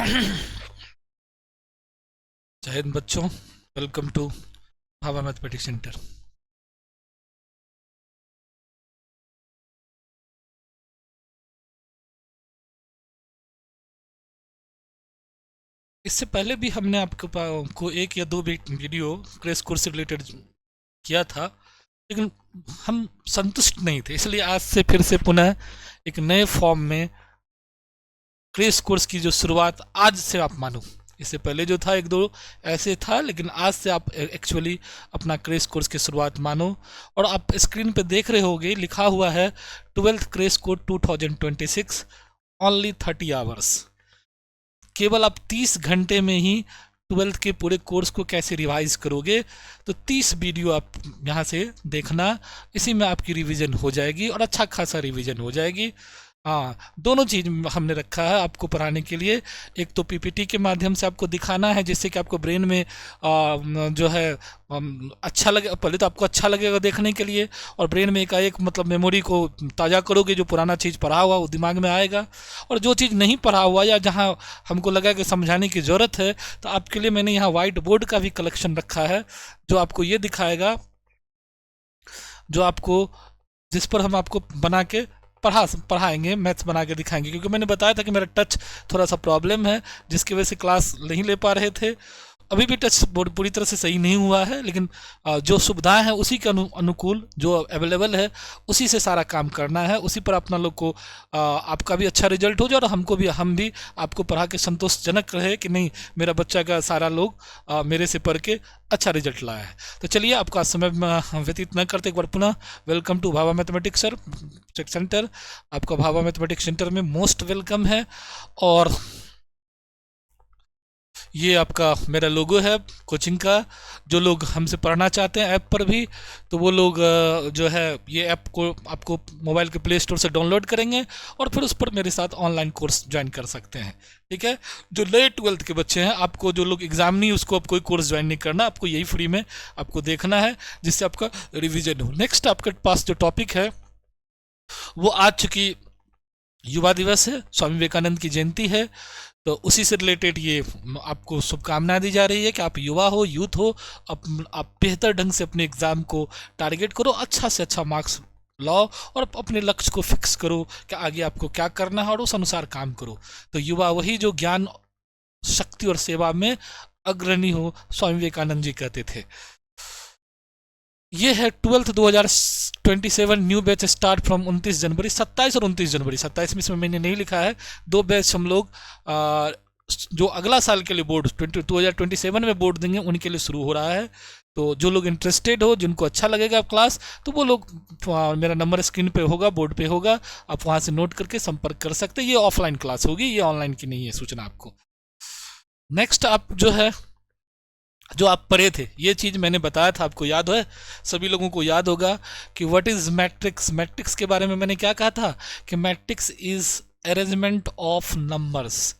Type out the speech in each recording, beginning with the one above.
जय हिंद बच्चों, welcome to Bhabha mathematics centre. इससे पहले भी हमने आपको एक या दो वीडियो क्रेश कोर्स से रिलेटेड किया था, लेकिन हम संतुष्ट नहीं थे, इसलिए आज से फिर से पुनः एक नए फॉर्म में क्रेश कोर्स की जो शुरुआत आज से आप मानो। इससे पहले जो था एक दो ऐसे था, लेकिन आज से आप एक्चुअली अपना क्रेश कोर्स की शुरुआत मानो। और आप स्क्रीन पे देख रहे होगे लिखा हुआ है 12th crash course 2026 only 30 hours. केवल आप 30 घंटे में ही 12th के पूरे कोर्स को कैसे रिवाइज करोगे, तो 30 वीडियो आप यहाँ से देखना, इसी में आपकी रिवीजन हो जाएगी और अच्छा खासा रिवीजन हो जाएगी। हाँ, दोनों चीज़ हमने रखा है आपको पढ़ाने के लिए। एक तो पीपीटी के माध्यम से आपको दिखाना है, जिससे कि आपको ब्रेन में जो है अच्छा लगे, पहले तो आपको अच्छा लगेगा देखने के लिए, और ब्रेन में एकाएक मतलब मेमोरी को ताज़ा करोगे, जो पुराना चीज़ पढ़ा हुआ वो दिमाग में आएगा। और जो चीज़ नहीं पढ़ा हुआ या जहाँ हमको लगा कि समझाने की ज़रूरत है, तो आपके लिए मैंने यहाँ वाइट बोर्ड का भी कलेक्शन रखा है, जो आपको ये दिखाएगा, जो आपको जिस पर हम आपको बना के पढ़ाएंगे, मैथ्स बना के दिखाएंगे। क्योंकि मैंने बताया था कि मेरा टच थोड़ा सा प्रॉब्लम है, जिसकी वजह से क्लास नहीं ले पा रहे थे। अभी भी टच पूरी तरह से सही नहीं हुआ है, लेकिन जो सुविधाएं हैं उसी के अनुकूल जो अवेलेबल है उसी से सारा काम करना है, उसी पर अपना लोग को आपका भी अच्छा रिजल्ट हो जाए और हम भी आपको पढ़ा के संतोषजनक रहे कि नहीं, मेरा बच्चा का सारा लोग मेरे से पढ़ के अच्छा रिजल्ट लाया है। तो चलिए, आपका समय व्यतीत न करते एक बार पुनः welcome to Bhabha mathematics centre. आपका भाभा मैथमेटिक्स सेंटर में मोस्ट वेलकम है। और ये आपका मेरा लोगो है कोचिंग का। जो लोग हमसे पढ़ना चाहते हैं ऐप पर भी, तो वो लोग जो है ये ऐप को आपको मोबाइल के प्ले स्टोर से डाउनलोड करेंगे और फिर उस पर मेरे साथ ऑनलाइन कोर्स ज्वाइन कर सकते हैं। ठीक है, जो नए 12th के बच्चे हैं, आपको जो लोग एग्जाम नहीं, उसको अब कोई कोर्स ज्वाइन नहीं करना, आपको यही फ्री में आपको देखना है, जिससे आपका रिविजन हो। नेक्स्ट आपके पास जो टॉपिक है वो आज चूंकि युवा दिवस है, स्वामी विवेकानंद की जयंती है, तो उसी से रिलेटेड ये आपको शुभकामनाएं दी जा रही है कि आप युवा हो, यूथ हो, आप बेहतर ढंग से अपने एग्ज़ाम को टारगेट करो, अच्छा से अच्छा मार्क्स लाओ और अपने लक्ष्य को फिक्स करो कि आगे आपको क्या करना है और उस अनुसार काम करो। तो युवा वही जो ज्ञान, शक्ति और सेवा में अग्रणी हो, स्वामी विवेकानंद जी कहते थे। ये है 12th 2027 new batch start from 29 जनवरी, 27 और 29 जनवरी। 27 में इसमें मैंने नहीं लिखा है, दो बैच हम लोग जो अगला साल के लिए बोर्ड 2027 में बोर्ड देंगे उनके लिए शुरू हो रहा है। तो जो लोग इंटरेस्टेड हो, जिनको अच्छा लगेगा क्लास, तो वो लोग मेरा नंबर स्क्रीन पे होगा, बोर्ड पे होगा, आप वहाँ से नोट करके संपर्क कर सकते हैं। ये ऑफलाइन क्लास होगी, ये ऑनलाइन की नहीं है, सूचना आपको। नेक्स्ट आप जो है, जो आप पढ़े थे, ये चीज़ मैंने बताया था, आपको याद है, सभी लोगों को याद होगा कि व्हाट इज मैट्रिक्स। मैट्रिक्स के बारे में मैंने क्या कहा था कि matrix is arrangement of numbers.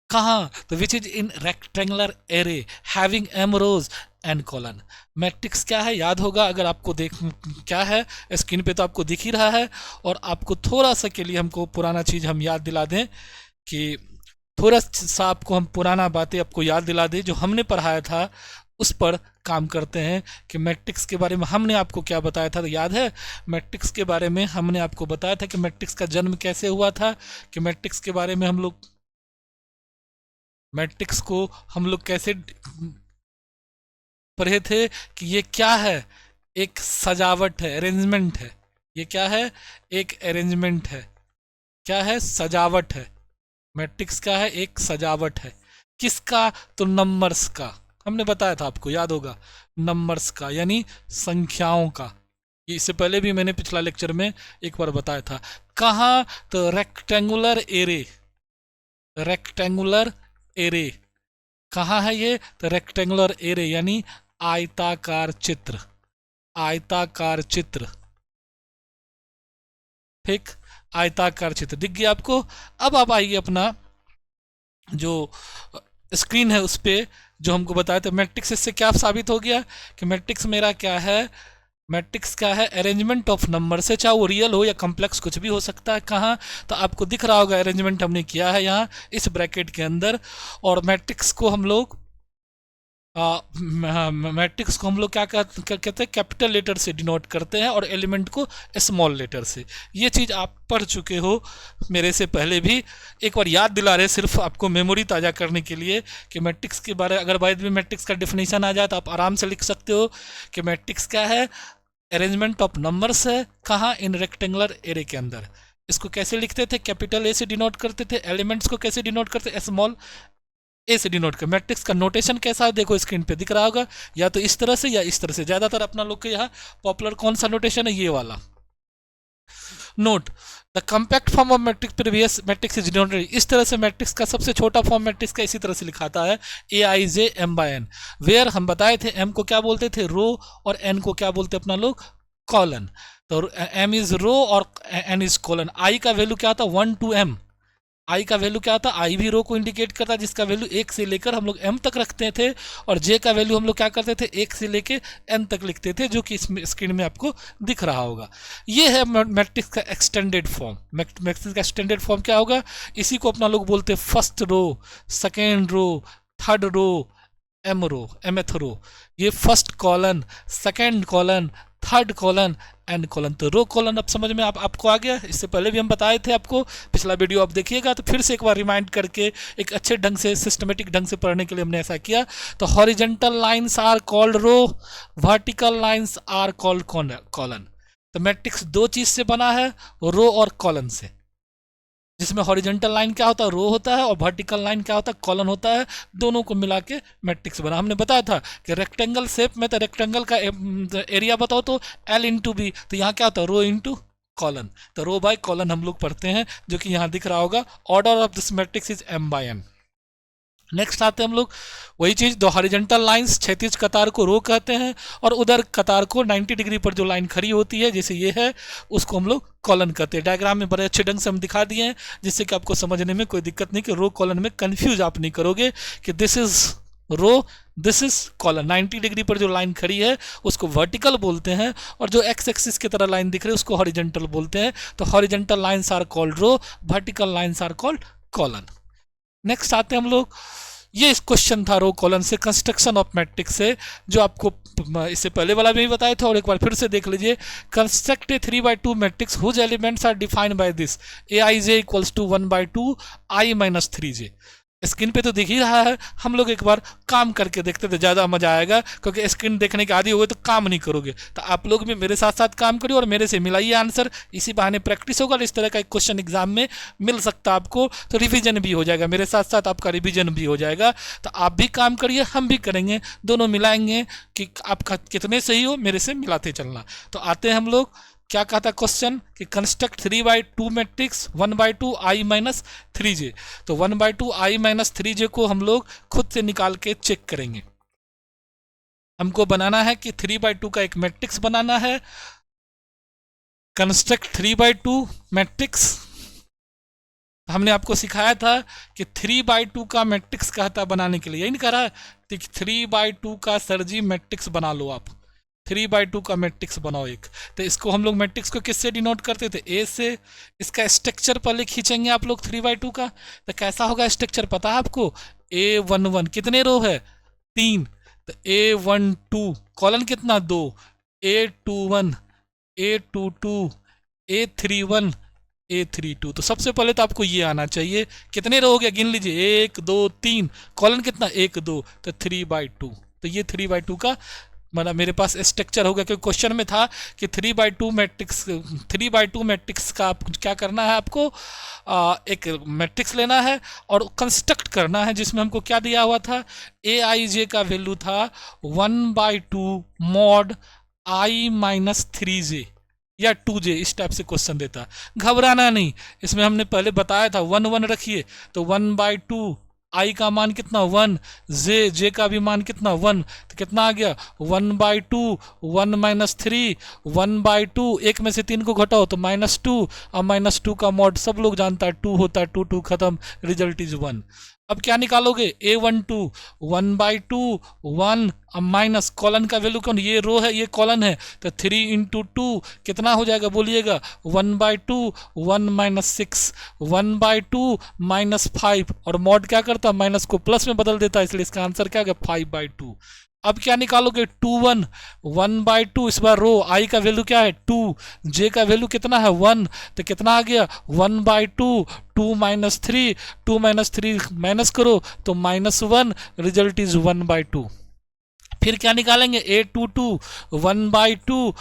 कहाँ? तो which is in rectangular array having m rows and column. Matrix क्या है याद होगा, अगर आपको देख क्या है स्क्रीन पे तो आपको दिख ही रहा है। और आपको थोड़ा सा के लिए हमको पुराना चीज़ हम याद दिला दें कि थोड़ा सा आपको हम पुराना बातें आपको याद दिला दें जो हमने पढ़ाया था, उस पर काम करते हैं कि मैट्रिक्स के बारे में हमने आपको क्या बताया था। तो याद है, मैट्रिक्स के बारे में हमने आपको बताया था कि मैट्रिक्स का जन्म कैसे हुआ था, कि मैट्रिक्स के बारे में हम लोग मैट्रिक्स को हम लोग कैसे पढ़े थे कि ये क्या है, एक सजावट है, अरेंजमेंट है। ये क्या है? एक अरेंजमेंट है। क्या है? सजावट है। मैट्रिक्स क्या है? एक सजावट है। किसका? तो नंबर्स का। हमने बताया था, आपको याद होगा, नंबर्स का यानी संख्याओं का। ये इससे पहले भी मैंने पिछला लेक्चर में एक बार बताया था। कहाँ? तो रेक्टेंगुलर एरे। रेक्टेंगुलर एरे कहाँ है ये? तो रेक्टेंगुलर एरे यानी आयताकार चित्र। आयताकार चित्र, ठीक, आयताकार चित्र दिख गया आपको। अब आप आइए अपना जो स्क्रीन है उस पर, जो हमको बताया था मैट्रिक्स, इससे क्या साबित हो गया कि मैट्रिक्स मेरा क्या है? मैट्रिक्स क्या है? अरेंजमेंट ऑफ नंबर से, चाहे वो रियल हो या कॉम्प्लेक्स, कुछ भी हो सकता है। कहाँ? तो आपको दिख रहा होगा अरेंजमेंट हमने किया है यहाँ इस ब्रैकेट के अंदर। और मैट्रिक्स को हम लोग मैट्रिक्स को हम लोग क्या कहते हैं? कैपिटल लेटर से डिनोट करते हैं और एलिमेंट को स्मॉल लेटर से। ये चीज़ आप पढ़ चुके हो मेरे से पहले भी, एक बार याद दिला रहे सिर्फ आपको मेमोरी ताज़ा करने के लिए कि मैट्रिक्स के बारे, अगर बाद में मैट्रिक्स का डेफिनेशन आ जाए तो आप आराम से लिख सकते हो कि मैट्रिक्स क्या है? अरेंजमेंट ऑफ नंबर्स है। कहाँ? इन रेक्टेंगुलर एरे के अंदर। इसको कैसे लिखते थे? कैपिटल ए से डिनोट करते थे। एलिमेंट्स को कैसे डिनोट करते? स्मॉल ए से डिनोट कर। मैट्रिक्स का नोटेशन कैसा है? देखो स्क्रीन पे दिख रहा होगा, या तो इस तरह से या इस तरह से। ज़्यादातर अपना लोग के यहाँ पॉपुलर कौन सा नोटेशन है? ये वाला। Note the compact form of matrix previous matrix is denoted. इस तरह से मैट्रिक्स का सबसे छोटा फॉर्म मैट्रिक्स का इसी तरह से लिखाता है, ए i J M bye N. Where हम बताए थे एम को क्या बोलते थे? रो, और एन को क्या बोलते अपना लोग? कॉलन। तो एम इज रो और एन इज कॉलन। आई का वैल्यू क्या होता? 1 to m। आई का वैल्यू क्या होता है? आई भी रो को इंडिकेट करता है, जिसका वैल्यू 1 से लेकर हम लोग m तक रखते थे। और जे का वैल्यू हम लोग क्या करते थे? 1 से लेकर n तक लिखते थे, जो कि इस स्क्रीन में आपको दिख रहा होगा। ये है मैट्रिक्स का एक्सटेंडेड फॉर्म। मैट्रिक्स का एक्सटेंडेड फॉर्म क्या होगा? इसी को अपना लोग बोलते हैं first row, second row, third row, M row, mth row. ये first column, second column, third column, nth column. तो रो कॉलन अब समझ में आपको आ गया। इससे पहले भी हम बताए थे आपको, पिछला वीडियो आप देखिएगा तो फिर से एक बार रिमाइंड करके एक अच्छे ढंग से सिस्टमेटिक ढंग से पढ़ने के लिए हमने ऐसा किया। तो horizontal lines are called row, vertical lines are called column. तो मैट्रिक्स दो चीज से बना है, रो और कॉलन से, जिसमें हॉरिजेंटल लाइन क्या होता है? रो होता है, और वर्टिकल लाइन क्या होता है? कॉलन होता है। दोनों को मिला के मैट्रिक्स बना। हमने बताया था कि रेक्टेंगल शेप में तो रेक्टेंगल का एरिया बताओ तो एल इंटू बी, तो यहाँ क्या होता है? Rho into colon. तो रो बाय कॉलन हम लोग पढ़ते हैं, जो कि यहाँ दिख रहा होगा। Order of this matrix is m by n। Next आते हैं हम लोग वही चीज, दो हॉरिजेंटल लाइंस, क्षैतिज कतार को रो कहते हैं, और उधर कतार को 90 डिग्री पर जो लाइन खड़ी होती है, जैसे ये है, उसको हम लोग कॉलन कहते हैं। डायग्राम में बड़े अच्छे ढंग से हम दिखा दिए हैं, जिससे कि आपको समझने में कोई दिक्कत नहीं, कि रो कॉलन में कंफ्यूज आप नहीं करोगे कि this is row, this is column. 90 degree पर जो लाइन खड़ी है उसको वर्टिकल बोलते हैं, और जो एक्स एक्सिस की तरह लाइन दिख रही है उसको हॉरिजेंटल बोलते हैं। तो horizontal lines are called row, vertical lines are called column. Next आते हैं हम लोग, ये इस क्वेश्चन था रो कॉलन से, कंस्ट्रक्शन ऑफ मैट्रिक्स से, जो आपको इससे पहले वाला भी बताया था, और एक बार फिर से देख लीजिए। Construct a 3/2 matrix whose elements are defined by this, a i j equals to 1/2 i minus 3j। Screen पे तो दिख ही रहा है, हम लोग एक बार काम करके देखते थे, ज़्यादा मजा आएगा, क्योंकि स्क्रीन देखने के आदी हो गए तो काम नहीं करोगे। तो आप लोग भी मेरे साथ साथ काम करिए और मेरे से मिलाइए आंसर, इसी बहाने प्रैक्टिस होगा। इस तरह का एक क्वेश्चन एग्जाम में मिल सकता है आपको, तो रिवीजन भी हो जाएगा, मेरे साथ साथ आपका रिवीजन भी हो जाएगा। तो आप भी काम करिए, हम भी करेंगे, दोनों मिलाएंगे कि आपका कितने सही हो, मेरे से मिलाते चलना। तो आते हैं हम लोग, क्या कहा था क्वेश्चन कि construct 3/2 matrix 1/2 i minus 3j। तो 1/2 i माइनस 3j को हम लोग खुद से निकाल के चेक करेंगे। हमको बनाना है कि 3/2 का एक मैट्रिक्स बनाना है। कंस्ट्रक्ट 3/2 मैट्रिक्स, हमने आपको सिखाया था कि 3/2 का मैट्रिक्स कहता बनाने के लिए, यही नहीं कह रहा है? 3/2 का सर जी मैट्रिक्स बना लो आप, 3/2 का मैट्रिक्स बनाओ एक। तो इसको हम लोग मैट्रिक्स को किससे डिनोट करते थे? ए से। इसका स्ट्रक्चर पहले खींचेंगे आप लोग 3/2 का, तो कैसा होगा स्ट्रक्चर पता है आपको? A11 कितने रो है? 3। तो A12 कॉलन कितना? 2। A21, A22, A31, A32। तो सबसे पहले तो आपको ये आना चाहिए। कितने रो हो गया? गिन लीजिए, 1 2 3, कॉलन कितना? 1 2, तो 3/2। तो ये 3/2 का मतलब मेरे पास स्ट्रक्चर हो गया, क्योंकि क्वेश्चन में था कि 3/2 मैट्रिक्स का आप क्या करना है, आपको एक मैट्रिक्स लेना है और कंस्ट्रक्ट करना है, जिसमें हमको क्या दिया हुआ था? ए आई जे का वैल्यू था 1/2 मॉड i माइनस 3j या 2j, इस टाइप से क्वेश्चन देता। घबराना नहीं, इसमें हमने पहले बताया था 1 1 रखिए, तो 1/2 आई का मान कितना? 1, जे का भी मान कितना? 1, तो कितना आ गया? 1/2, 1 माइनस 3, 1/2, एक में से 3 को घटाओ तो -2, और -2 का मॉड सब लोग जानता है 2 होता है, 2 2 खत्म, रिजल्ट इज 1। अब क्या निकालोगे, A12 1/2 1 माइनस कॉलन का वैल्यू कौन, ये रो है ये कॉलन है, तो 3 इंटू 2 कितना हो जाएगा बोलिएगा, 1/2 1 माइनस 6 1/2 माइनस 5, और मॉड क्या करता है माइनस को प्लस में बदल देता है, इसलिए इसका आंसर क्या गया 5/2। अब क्या निकालोगे 2 1 1/2, इस बार रो आई का वैल्यू क्या है 2, जे का वैल्यू कितना है 1, तो कितना आ गया 1/2 2 माइनस 3 2 माइनस 3 माइनस करो तो -1, रिजल्ट इज 1/2। फिर क्या निकालेंगे A22 1/2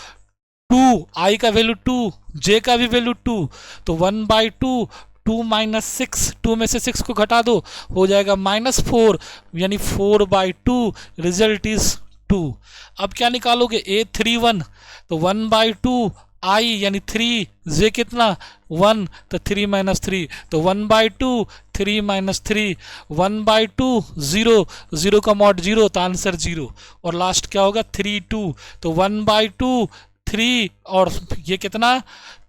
2, आई का वैल्यू 2, जे का भी वैल्यू 2, तो 1/2 2 माइनस 6, 2 में से 6 को घटा दो हो जाएगा -4, यानी 4/2, रिजल्ट इज 2। अब क्या निकालोगे A31, तो 1/2 आई यानी 3, जे कितना 1, तो 3 माइनस 3, तो 1/2 3 माइनस 3 1/2 0, 0 का मॉड 0, तो आंसर 0, और लास्ट क्या होगा 3 2, तो 1/2 3, और ये कितना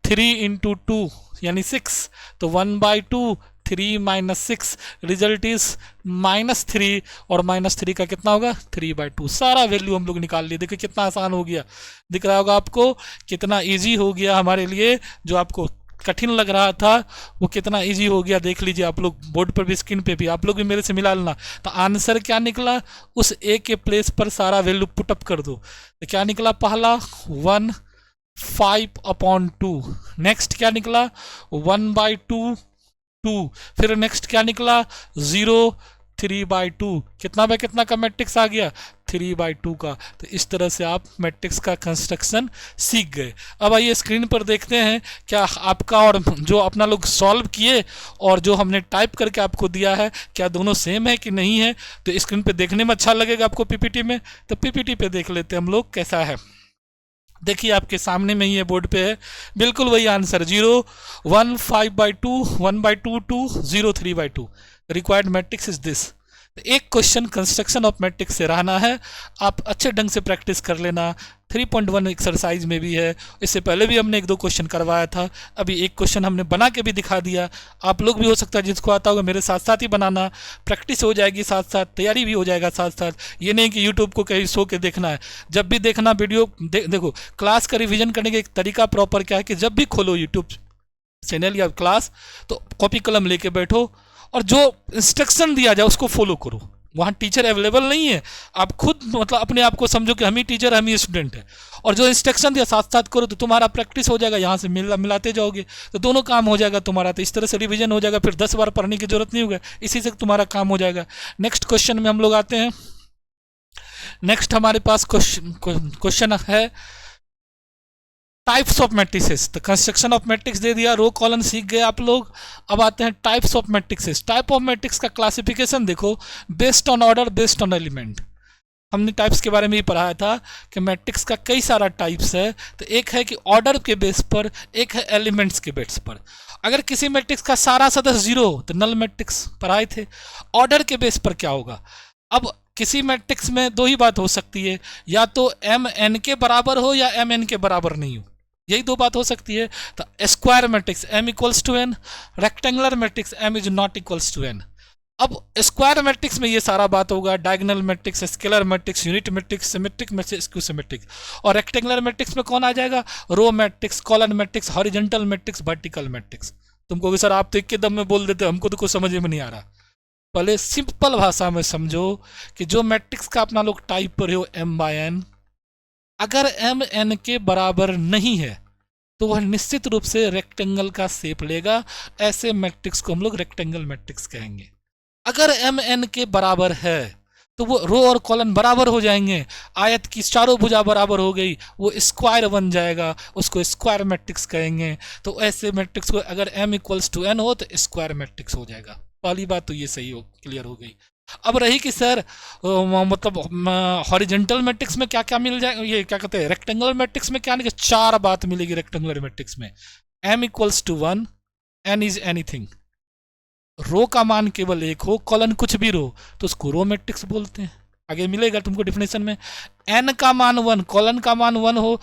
3 इंटू 2 यानी 6, तो 1/2 3 माइनस 6, रिजल्ट इज -3, और -3 का कितना होगा 3/2। सारा वैल्यू हम लोग निकाल लिए, देखिए कितना आसान हो गया, दिख रहा होगा आपको कितना इजी हो गया हमारे लिए, जो आपको कठिन लग रहा था वो कितना इजी हो गया, देख लीजिए आप लोग बोर्ड पर भी स्क्रीन पे भी, आप लोग भी मेरे से मिला लेना। तो आंसर क्या निकला, उस ए के प्लेस पर सारा वैल्यू पुटअप कर दो, तो क्या निकला पहला 1/5/2, नेक्स्ट क्या निकला 1/2 2, फिर नेक्स्ट क्या निकला 0 3/2, कितना बाय कितना का मैट्रिक्स आ गया 3/2 का। तो इस तरह से आप मैट्रिक्स का कंस्ट्रक्शन सीख गए। अब आइए स्क्रीन पर देखते हैं क्या आपका और जो अपना लोग सॉल्व किए और जो हमने टाइप करके आपको दिया है क्या दोनों सेम है कि नहीं है। तो स्क्रीन पे देखने में अच्छा लगेगा आपको पीपीटी में, तो पीपीटी पे देख लेते हैं हम लोग कैसा है। देखिए आपके सामने में ही है, बोर्ड पे है, बिल्कुल वही answer 0 1 5/2 1/2 2 0 3/2, required matrix is this. एक क्वेश्चन कंस्ट्रक्शन ऑफ मैट्रिक्स से रहना है, आप अच्छे ढंग से प्रैक्टिस कर लेना। 3.1 एक्सरसाइज में भी है, इससे पहले भी हमने 1-2 क्वेश्चन करवाया था, अभी एक क्वेश्चन हमने बना के भी दिखा दिया। आप लोग भी हो सकता है जिसको आता होगा मेरे साथ साथ ही बनाना, प्रैक्टिस हो जाएगी साथ साथ, तैयारी भी हो जाएगा साथ साथ। ये नहीं कि यूट्यूब को कहीं सो के देखना है, जब भी देखना वीडियो देखो। क्लास का रिविजन करने का एक तरीका प्रॉपर क्या है कि जब भी खोलो यूट्यूब चैनल या क्लास तो कॉपी कलम लेके बैठो और जो इंस्ट्रक्शन दिया जाए उसको फॉलो करो। वहाँ टीचर अवेलेबल नहीं है, आप खुद मतलब अपने आप को समझो कि हम ही टीचर हम ही स्टूडेंट है, और जो इंस्ट्रक्शन दिया साथ साथ करो तो तुम्हारा प्रैक्टिस हो जाएगा, यहाँ से मिलाते जाओगे तो दोनों काम हो जाएगा तुम्हारा। तो इस तरह से रिवीजन हो जाएगा, फिर 10 बार पढ़ने की जरूरत नहीं होगा, इसी से तुम्हारा काम हो जाएगा। नेक्स्ट क्वेश्चन में हम लोग आते हैं। नेक्स्ट हमारे पास क्वेश्चन है टाइप्स ऑफ मैट्रिसेस। तो कंस्ट्रक्शन ऑफ मैट्रिक्स दे दिया, रो कॉलम सीख गए आप लोग। अब आते हैं types of matrixes. Type of matrix का क्लासिफिकेशन देखो, based on order based on element. हमने टाइप्स के बारे में भी पढ़ाया था कि मैट्रिक्स का कई सारा टाइप्स है। तो एक है कि ऑर्डर के बेस पर, एक है एलिमेंट्स के बेस पर। अगर किसी मैट्रिक्स का सारा सदस्य 0 हो तो नल मैट्रिक्स पढ़ाए थे। ऑर्डर के बेस पर क्या होगा, अब किसी मैट्रिक्स में दो ही बात हो सकती है, या तो m n के बराबर हो या m n के बराबर नहीं हो, यही दो बात हो सकती है। तो square matrix m equals to n, rectangular matrix m is not equals to n। अब स्क्वायर मैट्रिक्स में ये सारा बात होगा, diagonal matrix, scalar matrix, unit matrix, symmetric matrix, skew symmetric. और रेक्टेंगुलर मैट्रिक्स में कौन आ जाएगा, row matrix, column matrix, horizontal matrix, vertical matrix. तुमको भी सर आप तो एक के दम में बोल देते, हमको तो कुछ समझ में नहीं आ रहा। पहले सिंपल भाषा में समझो कि जो मैट्रिक्स का अपना लोग टाइप पर हो m/n, अगर m n के बराबर नहीं है तो वह निश्चित रूप से रेक्टेंगल का शेप लेगा। ऐसे मैट्रिक्स को हम लोग रेक्टेंगल मैट्रिक्स कहेंगे। अगर m n के बराबर है तो वो रो और कॉलम बराबर हो जाएंगे, आयत की चारों भुजा बराबर हो गई, वो स्क्वायर बन जाएगा, उसको स्क्वायर मैट्रिक्स कहेंगे। तो ऐसे मैट्रिक्स को अगर m इक्वल्स टू n हो तो स्क्वायर मैट्रिक्स हो जाएगा। पहली बात तो ये सही हो, क्लियर हो गई। अब रही कि सर मतलब हॉरिजॉन्टल मैट्रिक्स में क्या क्या मिल जाएगा, ये क्या कहते हैं रेक्टेंगुलर मैट्रिक्स में क्या नहीं, 4 बात मिलेगी रेक्टेंगुलर मैट्रिक्स में। m equals to 1, n is anything, row का मान केवल 1 हो, कॉलन कुछ भी रो तो उसको रो मैट्रिक्स बोलते हैं। आगे मिलेगा तुमको डिफिनेशन में। n का मान 1, कॉलन का मान 1 हो,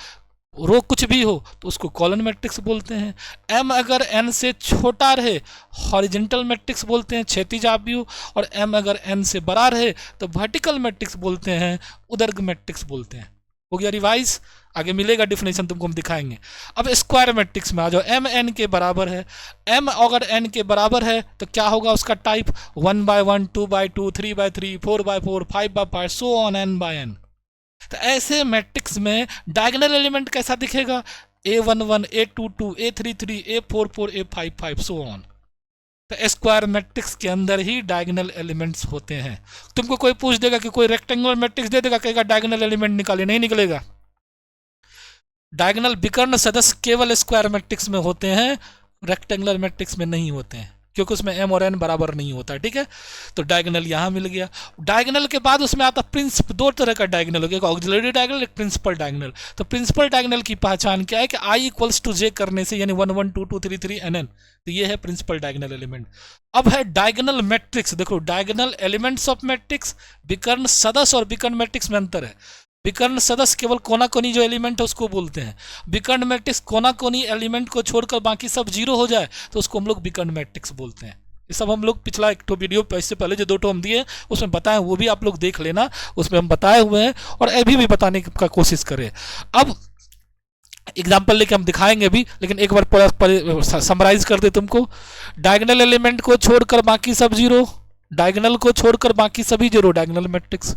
रो कुछ भी हो तो उसको कॉलन मैट्रिक्स बोलते हैं। एम अगर एन से छोटा रहे हॉरिजेंटल मैट्रिक्स बोलते हैं, क्षैतिज आव्यूह, और एम अगर एन से बड़ा रहे तो वर्टिकल मैट्रिक्स बोलते हैं, उदर्ग मैट्रिक्स बोलते हैं। हो गया रिवाइज, आगे मिलेगा डिफिनेशन तुमको हम दिखाएंगे। अब स्क्वायर मैट्रिक्स में आ जाओ, एम एन के बराबर है। एम अगर एन के बराबर है तो क्या होगा उसका type, 1/1, 2/2, 3/3, 4/4, 5/5, so on n by n. तो ऐसे मैट्रिक्स में डायगोनल एलिमेंट कैसा दिखेगा, A11, A22, A33, A44, A55, so on. तो स्क्वायर मैट्रिक्स के अंदर ही डायगोनल एलिमेंट्स होते हैं। तुमको कोई पूछ देगा कि कोई रेक्टेंगुलर मैट्रिक्स दे देगा, कहेगा डायगोनल एलिमेंट निकाले, नहीं निकलेगा। डायगोनल विकर्ण सदस्य केवल स्क्वायर मैट्रिक्स में होते हैं, रेक्टेंगुलर मैट्रिक्स में नहीं होते हैं, क्योंकि उसमें एम और एन बराबर नहीं होता। ठीक है, तो डायगोनल यहां मिल गया। डायगोनल के बाद उसमें आता प्रिंसिपल, दो तरह का डायगोनल हो गया, एक ऑक्सिलरी डायगोनल, एक प्रिंसिपल डायगोनल। तो प्रिंसिपल डायगोनल की पहचान क्या है कि I इक्वल्स टू जे करने से, यानी 1 1 2 2 3 3 NN, तो ये है प्रिंसिपल डायगोनल एलिमेंट। अब है डायगोनल मैट्रिक्स। देखो डायगोनल एलिमेंट्स ऑफ मैट्रिक्स, विकर्ण सदस्य और विकर्ण मैट्रिक्स में अंतर है। विकर्ण सदस्य केवल कोना कोनी जो एलिमेंट है उसको बोलते हैं। विकर्ण मैट्रिक्स कोना कोनी एलिमेंट को छोड़कर बाकी सब जीरो हो जाए तो उसको हम लोग विकर्ण मैट्रिक्स बोलते हैं। ये सब हम लोग पिछला एक तो वीडियो इससे पहले जो 2 हम दिए उसमें बताए, वो भी आप लोग देख लेना, उसमें हम बताए हुए हैं और अभी भी बताने का कोशिश करें। अब एग्जाम्पल लेके हम दिखाएंगे भी, लेकिन एक बार समराइज कर दे तुमको। डायगोनल एलिमेंट को छोड़कर बाकी सब जीरो, डायगोनल को छोड़कर बाकी सभी zero, diagonal matrix.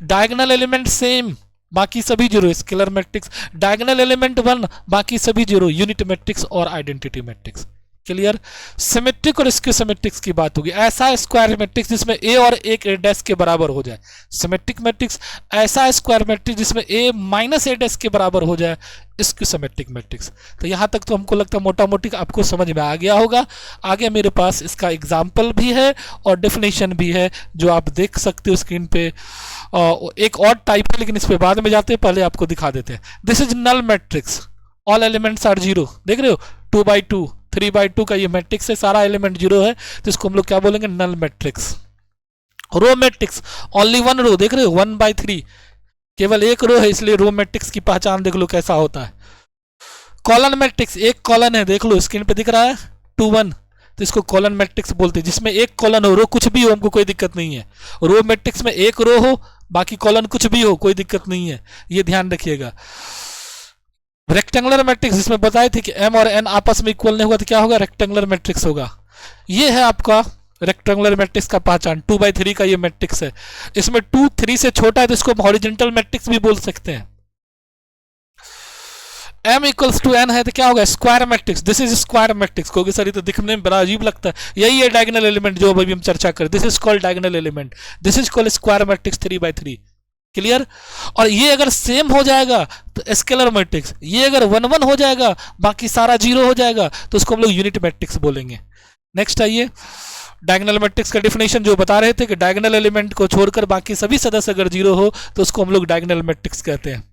Diagonal element same, बाकी सभी zero, scalar matrix. Diagonal element 1, बाकी सभी जीरो, यूनिट मैट्रिक्स और आइडेंटिटी मैट्रिक्स। क्लियर। सिमेट्रिक और स्क्यू सिमेट्रिक्स की बात होगी। ऐसा स्क्वायर मैट्रिक्स जिसमें ए और एक ए डैश के बराबर हो जाए, सिमेट्रिक मैट्रिक्स। ऐसा स्क्वायर मैट्रिक्स जिसमें ए माइनस ए डैश के बराबर हो जाए, स्क्यू सिमेट्रिक मैट्रिक्स। तो यहां तक तो हमको लगता है मोटा मोटी आपको समझ में आ गया होगा। आगे मेरे पास इसका एग्जाम्पल भी है और डेफिनेशन भी है जो आप देख सकते हो स्क्रीन पे। एक और टाइप है लेकिन इस पे बाद में जाते हैं, पहले आपको दिखा देते हैं। This is null matrix, all elements are zero. देख रहे हो 2/2, 3/2 का ये मैट्रिक्स है, सारा एलिमेंट जीरो है, तो इसको हम लोग क्या बोलेंगे, null matrix. Row matrix, only 1 row, देख रहे हो 1/3, केवल एक रो है, इसलिए रो मैट्रिक्स की पहचान देख लो कैसा होता है। कॉलन मैट्रिक्स, एक कॉलन है, देख लो स्क्रीन पे दिख रहा है 2 1, तो इसको कॉलन मैट्रिक्स बोलते हैं, जिसमें एक कॉलन हो, रो कुछ भी हो हमको कोई दिक्कत नहीं है। रो मैट्रिक्स में एक रो हो, बाकी कॉलन कुछ भी हो, कोई दिक्कत नहीं है, ये ध्यान रखिएगा। रेक्टेंगुलर मैट्रिक्स, जिसमें बताए थे कि एम और एन आपस में इक्वल नहीं होगा तो क्या होगा, रेक्टेंगुलर मैट्रिक्स होगा। ये है आपका रेक्टेंगुलर मैट्रिक्स का पहचान। 2/3 का ये मैट्रिक्स है, इसमें 2 3 से छोटा है तो इसको हम हॉरिजेंटल मैट्रिक्स भी बोल सकते हैं। m इक्वल्स टू n है तो क्या होगा, square matrix. This is square matrix. क्योंकि सर ये तो दिखने में बड़ा अजीब लगता है, यही है डायगोनल एलिमेंट जो अभी हम चर्चा करें। This is called diagonal element, this is called square matrix 3/3। Clear. और ये अगर सेम हो जाएगा तो स्केलर मैट्रिक्स, ये अगर 1 1 हो जाएगा बाकी सारा जीरो हो जाएगा तो उसको हम लोग यूनिट मैट्रिक्स बोलेंगे। नेक्स्ट आइए, डायगोनल मैट्रिक्स का डिफिनेशन जो बता रहे थे कि डायगोनल एलिमेंट को छोड़कर बाकी सभी सदस्य अगर जीरो हो तो उसको हम लोग डायगोनल मैट्रिक्स कहते हैं।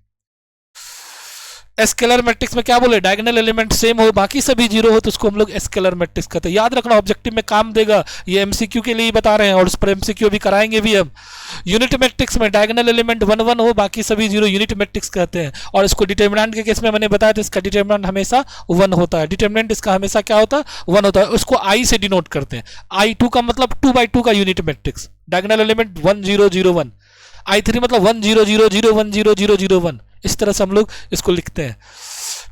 स्केलर मैट्रिक्स में क्या बोले, डायगोनल एलिमेंट सेम हो बाकी सभी जीरो हो तो उसको हम लोग स्केलर मैट्रिक्स कहते हैं। याद रखना, ऑब्जेक्टिव में काम देगा, ये एमसीक्यू के लिए बता रहे हैं और उस पर एमसीक्यू भी कराएंगे भी हम। यूनिट मैट्रिक्स में डायगोनल एलिमेंट 1 1 हो बाकी सभी जीरो, यूनिट मैट्रिक्स कहते हैं। और इसको डिटर्मिनेंट के केस में मैंने बताया था, इसका डिटर्मिनेंट हमेशा 1 होता है। डिटर्मिनेंट इसका हमेशा क्या होता है, 1 होता है। उसको आई से डिनोट करते हैं। I2 का मतलब 2/2 का unit matrix, diagonal element 1 0 0 1। I3 मतलब 1 0 0 0 1 0 0 0 1। इस तरह से हम लोग इसको लिखते हैं।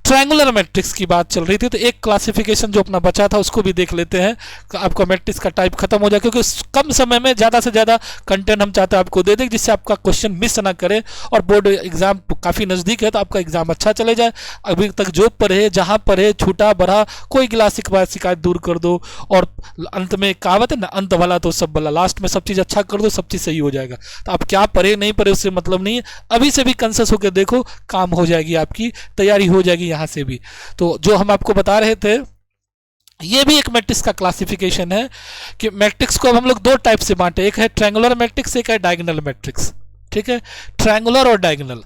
ट्रायंगुलर मैट्रिक्स की बात चल रही थी तो एक क्लासिफिकेशन जो अपना बचा था उसको भी देख लेते हैं। आपका मैट्रिक्स का टाइप खत्म हो जाए, क्योंकि कम समय में ज़्यादा से ज़्यादा कंटेंट हम चाहते हैं आपको दे दें जिससे आपका क्वेश्चन मिस ना करे और बोर्ड एग्जाम काफ़ी नज़दीक है तो आपका एग्जाम अच्छा चले जाए। अभी तक जो पढ़े जहाँ पढ़े छूटा बढ़ा कोई गिलास शिकायत दूर कर दो। और अंत में कहावत है ना, अंत भला तो सब भला, लास्ट में सब चीज़ अच्छा कर दो, सब चीज़ सही हो जाएगा। तो आप क्या पढ़े नहीं पढ़े उससे मतलब नहीं है, अभी से भी कंसस होकर देखो, काम हो जाएगी, आपकी तैयारी हो जाएगी यहाँ से भी। तो जो हम आपको बता रहे थे ये भी एक मैट्रिक्स का क्लासिफिकेशन है कि मैट्रिक्स को अब हम लोग 2 टाइप से बांटे, एक है ट्रायंगुलर मैट्रिक्स, एक है डायगोनल मैट्रिक्स। ठीक है, ट्रायंगुलर और डायगोनल।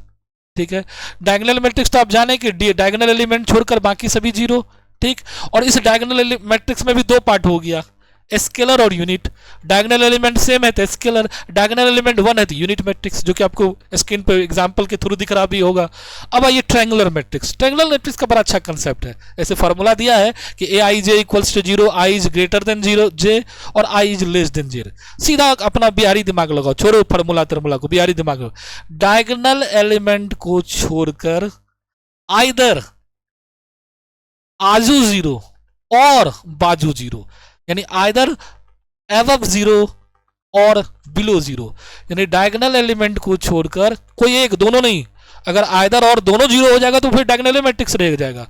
ठीक है, डायगोनल मैट्रिक्स तो आप जाने कि डायगोनल एलिमेंट छोड़कर बाकी सभी जीरो। ठीक, और इस डायगोनल मैट्रिक्स में भी 2 पार्ट हो गया, स्केलर और यूनिट, डायगोनल एलिमेंट सेम है तो स्केलर, डायगोनल एलिमेंट 1 है तो यूनिट मैट्रिक्स, जो कि आपको स्क्रीन पे एग्जांपल के थ्रू दिख रहा भी होगा। अब आइए ट्रायंगुलर मैट्रिक्स। ट्रायंगुलर मैट्रिक्स का बड़ा अच्छा कंसेप्ट है। ऐसे फार्मूला दिया है कि a i j equals to 0, i is greater than 0 j और आई इज लेस देन 0। सीधा अपना बिहारी दिमाग लगाओ, छोड़ो फार्मूला तरमूला को, बिहारी दिमाग लगाओ। डायगोनल एलिमेंट को छोड़कर आइदर आजू 0 और बाजू 0, यानी आइदर एबव 0 और बिलो 0, यानी डायगोनल एलिमेंट को छोड़कर कोई एक, दोनों नहीं, अगर आइदर और दोनों 0 हो जाएगा तो फिर डायगोनल मैट्रिक्स रह जाएगा।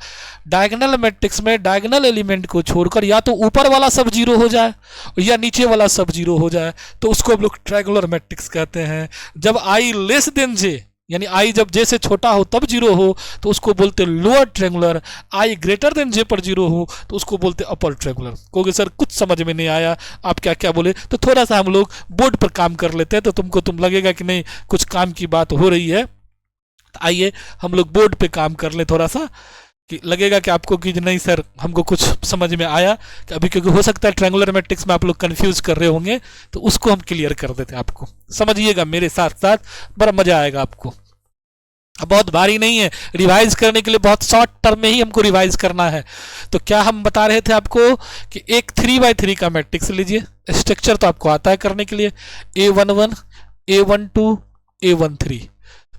डायगोनल मैट्रिक्स में डायगोनल एलिमेंट को छोड़कर या तो ऊपर वाला सब 0 हो जाए या नीचे वाला सब 0 हो जाए तो उसको हम लोग ट्रायंगुलर मैट्रिक्स कहते हैं। जब आई लेस देन जे, यानी आई जब जे से छोटा हो तब 0 हो तो उसको बोलते लोअर ट्रायंगुलर, आई ग्रेटर देन जे पर 0 हो तो उसको बोलते अपर ट्रायंगुलर। क्योंकि सर कुछ समझ में नहीं आया आप क्या क्या बोले, तो थोड़ा सा हम लोग बोर्ड पर काम कर लेते हैं तो तुम लगेगा कि नहीं कुछ काम की बात हो रही है। तो आइए हम लोग बोर्ड पे काम कर ले थोड़ा सा, कि लगेगा कि आपको कि नहीं सर हमको कुछ समझ में आया कि अभी, क्योंकि हो सकता है ट्रायंगुलर मैट्रिक्स में आप लोग कंफ्यूज कर रहे होंगे तो उसको हम क्लियर कर देते हैं आपको। समझिएगा मेरे साथ साथ, बड़ा मजा आएगा आपको। अब बहुत भारी नहीं है, रिवाइज करने के लिए बहुत शॉर्ट टर्म में ही हमको रिवाइज करना है। तो क्या हम बता रहे थे आपको कि एक 3x3 का मैट्रिक्स लीजिए, स्ट्रक्चर तो आपको आता है करने के लिए, A11 A12 A13,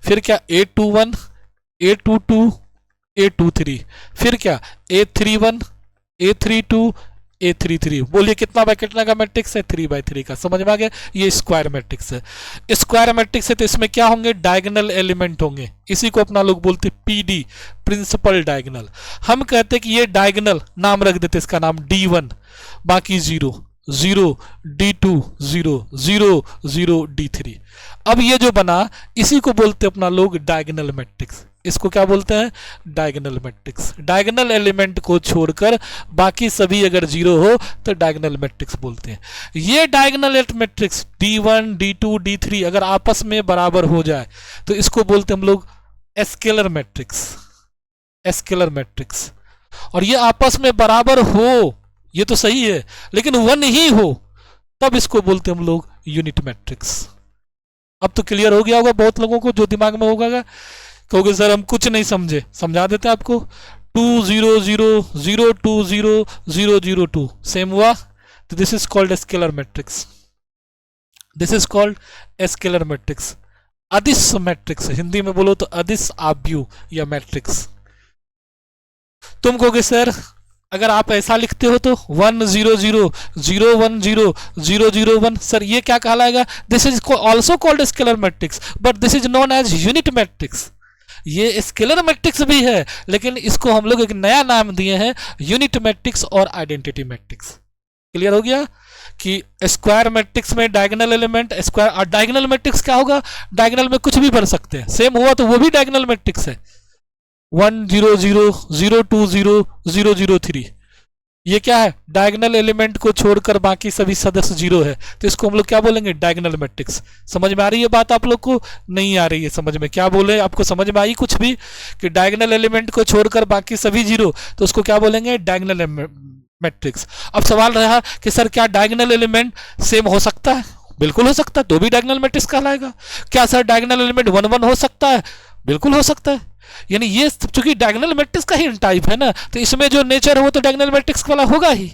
फिर क्या A21 A22 A23, फिर क्या A31 A32 A33। बोलिए कितना बाय कितना का मैट्रिक्स है? 3x3 का। समझ में आ गया? ये स्क्वायर मैट्रिक्स है। स्क्वायर मैट्रिक्स है तो इसमें क्या होंगे? डायगोनल एलिमेंट होंगे। इसी को अपना लोग बोलते पीडी, प्रिंसिपल डायगोनल। हम कहते हैं कि ये डायगोनल, नाम रख देते इसका नाम D1, बाकी 0 0 D2 0 0 0 D3। अब ये जो बना इसी को बोलते अपना लोग डायगोनल मैट्रिक्स। इसको क्या बोलते हैं? Diagonal matrix. डायगोनल एलिमेंट को छोड़कर बाकी सभी अगर 0 हो तो डायगोनल मैट्रिक्स बोलते हैं। ये diagonal matrix D1 D2 D3 अगर आपस में बराबर हो जाए तो इसको बोलते हम लोग स्केलर मैट्रिक्स। Scalar matrix. और ये आपस में बराबर हो, ये तो सही है, लेकिन 1 ही हो तब इसको बोलते हम लोग यूनिट मैट्रिक्स। अब तो क्लियर हो गया होगा बहुत लोगों को, जो दिमाग में होगा क्योंकि सर हम कुछ नहीं समझे, समझा देते आपको। 2 0 0 0 2 0 0 0 2 सेम हुआ तो this is called scalar matrix. This is called scalar matrix. अदिश मैट्रिक्स, हिंदी में बोलो तो अदिश आव्यूह या मैट्रिक्स। तुम कहोगे सर अगर आप ऐसा लिखते हो तो 1 0 0 0 1 0 0 0 1, सर ये क्या कहलाएगा? This is also called scalar matrix but this is known as unit matrix. ये स्केलर मैट्रिक्स भी है लेकिन इसको हम लोग एक नया नाम दिए हैं यूनिट मैट्रिक्स और आइडेंटिटी मैट्रिक्स। क्लियर हो गया कि स्क्वायर मैट्रिक्स में डायगोनल एलिमेंट स्क्वायर, और डायगोनल मैट्रिक्स क्या होगा? डायगोनल में कुछ भी भर सकते हैं, सेम हुआ तो वो भी डायगोनल मैट्रिक्स है। 1 0 0 0 2 0 0 0 3, ये क्या है? डायगोनल एलिमेंट को छोड़कर बाकी सभी सदस्य 0 है तो इसको हम लोग क्या बोलेंगे? Diagonal matrix. समझ में आ रही है बात आप लोग को? नहीं आ रही है समझ में? क्या बोले? आपको समझ में आई कुछ भी? कि डायगोनल एलिमेंट को छोड़कर बाकी सभी 0 तो उसको क्या बोलेंगे? Diagonal matrix. अब सवाल रहा कि सर क्या डायगोनल एलिमेंट सेम हो सकता है? बिल्कुल हो सकता है, तो भी डायगोनल मैट्रिक्स कहलाएगा। क्या सर डायगोनल एलिमेंट 1 1 हो सकता है? बिल्कुल हो सकता है। यानी ये चूंकि डायगोनल मैट्रिक्स का ही टाइप है ना तो इसमें जो नेचर है वो तो डायगोनल मैट्रिक्स वाला होगा ही।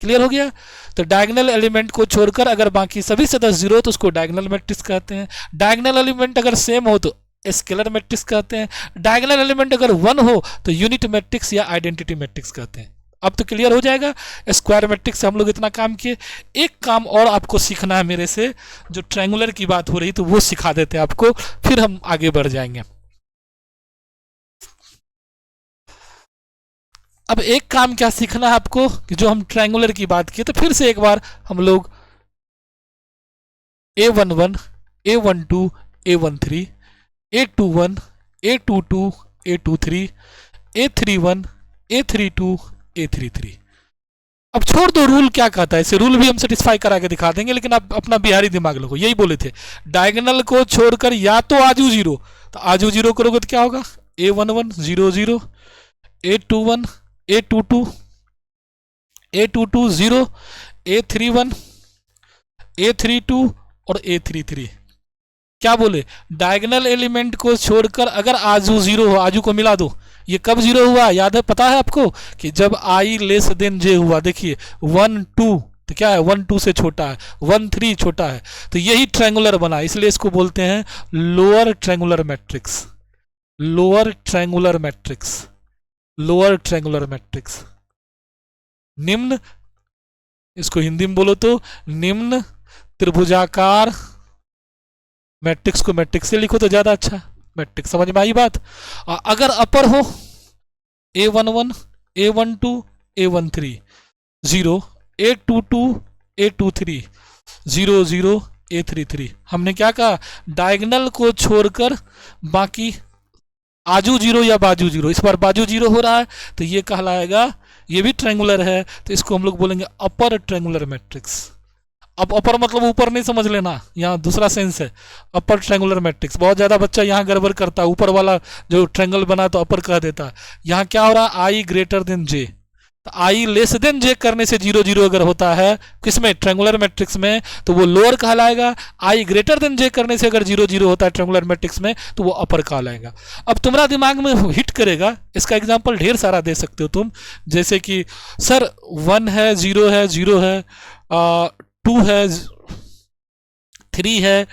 क्लियर हो गया? तो डायगोनल एलिमेंट को छोड़कर अगर बाकी सभी सदस्य 0 तो उसको डायगोनल मैट्रिक्स कहते हैं। डायगोनल एलिमेंट अगर सेम हो तो स्केलर मैट्रिक्स कहते हैं। डायगोनल एलिमेंट अगर 1 हो तो यूनिट मैट्रिक्स या आइडेंटिटी मैट्रिक्स कहते हैं। अब तो क्लियर हो जाएगा। स्क्वायर मैट्रिक्स से हम लोग इतना काम किए। एक काम और आपको सीखना है मेरे से, जो ट्रायंगुलर की बात हो रही तो वो सिखा देते हैं आपको, फिर हम आगे बढ़ जाएंगे। अब एक काम क्या सीखना है आपको कि जो हम ट्रायंगुलर की बात की तो फिर से एक बार हम लोग A11 A12 A13 A21 A22 A23 A31 A32 A33। अब छोड़ दो रूल क्या कहता है, इसे रूल भी हम सेटिस्फाई करा के दिखा देंगे, लेकिन आप अपना बिहारी दिमाग लगो। यही बोले थे डायगोनल को छोड़कर या तो आजू 0, तो आजू 0 करोगे तो क्या होगा? A11 0 0 A21 A22 A22 0 A31, A32 और A33। क्या बोले, डायगोनल एलिमेंट को छोड़कर अगर आजू जीरो हो, आजू को मिला दो। ये कब जीरो हुआ याद है, पता है आपको, कि जब आई लेस देन जे हुआ। देखिए 1 2 तो क्या है, 1 2 से छोटा है, 1 3 छोटा है, तो यही ट्रायंगुलर बना, इसलिए इसको बोलते हैं lower triangular matrix. Lower triangular matrix, lower triangular matrix, निम्न, इसको हिंदी में बोलो तो निम्न त्रिभुजाकार मैट्रिक्स को मैट्रिक्स से लिखो तो ज्यादा अच्छा, मैट्रिक्स। समझ में आई बात। अगर अपर हो A11, A12, A13 0, A22, A23 0 0, A33। हमने क्या कहा, डायगोनल को छोड़कर बाकी आजू जीरो या बाजू जीरो, इस बार बाजू जीरो हो रहा है तो ये कहलाएगा, ये भी ट्रायंगुलर है तो इसको हम लोग बोलेंगे अपर ट्रायंगुलर मैट्रिक्स। अब अपर मतलब ऊपर नहीं समझ लेना, यहाँ दूसरा सेंस है, अपर ट्रायंगुलर मैट्रिक्स। बहुत ज़्यादा बच्चा यहाँ गड़बड़ करता है, ऊपर वाला जो ट्रायंगल बना तो अपर कह देता है। यहाँ क्या हो रहा है, आई ग्रेटर देन जे, तो आई लेस देन जे करने से 0 0 अगर होता है किसमें, ट्रायंगुलर मैट्रिक्स में, तो वो लोअर कहलाएगा। आई ग्रेटर देन जे करने से अगर 0 0 होता है ट्रायंगुलर मैट्रिक्स में तो वो अपर कहलाएगा। अब तुम्हारा दिमाग में हिट करेगा, इसका एग्जांपल ढेर सारा दे सकते हो तुम, जैसे कि सर 1 है, 0 है, 0 है, 2 है, 3 है,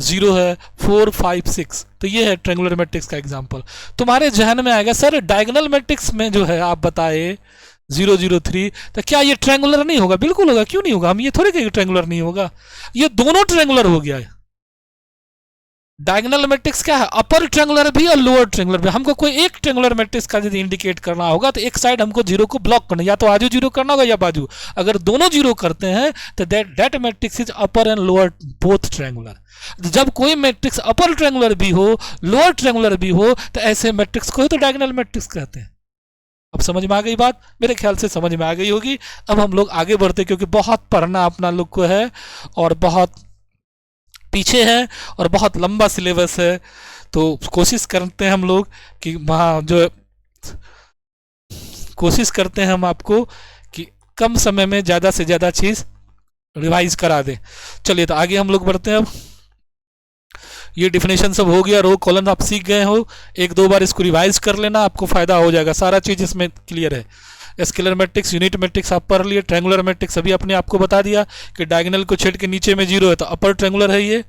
0 है, 4 5 6, तो ये है ट्रायंगुलर मैट्रिक्स का एग्जांपल। तुम्हारे जहन में आएगा सर डायगोनल मैट्रिक्स में जो है आप बताए 0 0 3, तो क्या ये ट्रायंगुलर नहीं होगा? बिल्कुल होगा, क्यों नहीं होगा, हम ये थोड़े कहेंगे ट्रायंगुलर नहीं होगा, ये दोनों ट्रायंगुलर हो गया है। डायगोनल मैट्रिक्स क्या है, अपर ट्रायंगुलर भी और लोअर ट्रायंगुलर भी। हमको कोई एक ट्रायंगुलर मैट्रिक्स का यदि इंडिकेट करना होगा तो एक साइड हमको जीरो को ब्लॉक करना, या तो आजू जीरो करना होगा या बाजू। अगर दोनों जीरो करते हैं तो that matrix is upper and lower both triangular. जब कोई मैट्रिक्स अपर ट्रायंगुलर भी हो, लोअर ट्रायंगुलर भी हो, तो ऐसे मैट्रिक्स को ही तो डायगोनल मैट्रिक्स कहते हैं। अब समझ में आ गई बात? मेरे ख्याल से समझ में आ गई होगी। अब हम लोग आगे बढ़ते, क्योंकि बहुत पढ़ना अपना लोग को है और बहुत पीछे है और बहुत लंबा सिलेबस है, तो कोशिश करते हैं हम लोग कि वहाँ जो कोशिश करते हैं हम आपको कि कम समय में ज़्यादा से ज़्यादा चीज़ रिवाइज करा दें। चलिए तो आगे हम लोग बढ़ते हैं। अब ये डिफिनेशन सब हो गया, रो कॉलन आप सीख गए हो, एक दो बार इसको रिवाइज कर लेना, आपको फायदा हो जाएगा, सारा चीज़ इसमें क्लियर है। स्केलर मैट्रिक्स, यूनिट मैट्रिक्स आप पढ़ लिए, ट्रायंगुलर मैट्रिक्स अभी अपने आपको बता दिया कि डायगोनल को छेड़ के नीचे में 0 है तो अपर ट्रायंगुलर है ये,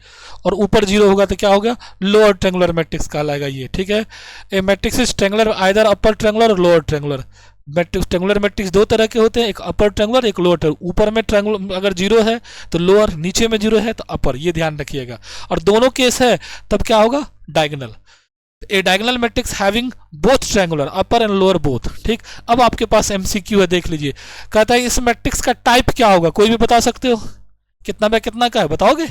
और ऊपर 0 होगा तो क्या होगा, लोअर ट्रायंगुलर मैट्रिक्स कहलाएगा ये। ठीक है, a matrix is triangular either upper triangular और लोअर ट्रायंगुलर। ट्रायंगुलर मैट्रिक्स दो तरह के होते हैं, एक अपर ट्रायंगुलर, एक लोअर ट्रायंगुलर। ऊपर में ट्रायंगुलर अगर 0 है तो लोअर, नीचे में 0 है तो अपर, ये ध्यान रखिएगा। और दोनों केस है तब क्या होगा, diagonal. A diagonal matrix having both triangular upper and lower both. ठीक, अब आपके पास एमसीक्यू है, देख लीजिए। कहता है इस मैट्रिक्स का टाइप क्या होगा, कोई भी बता सकते हो? कितना बाय कितना का है बताओगे?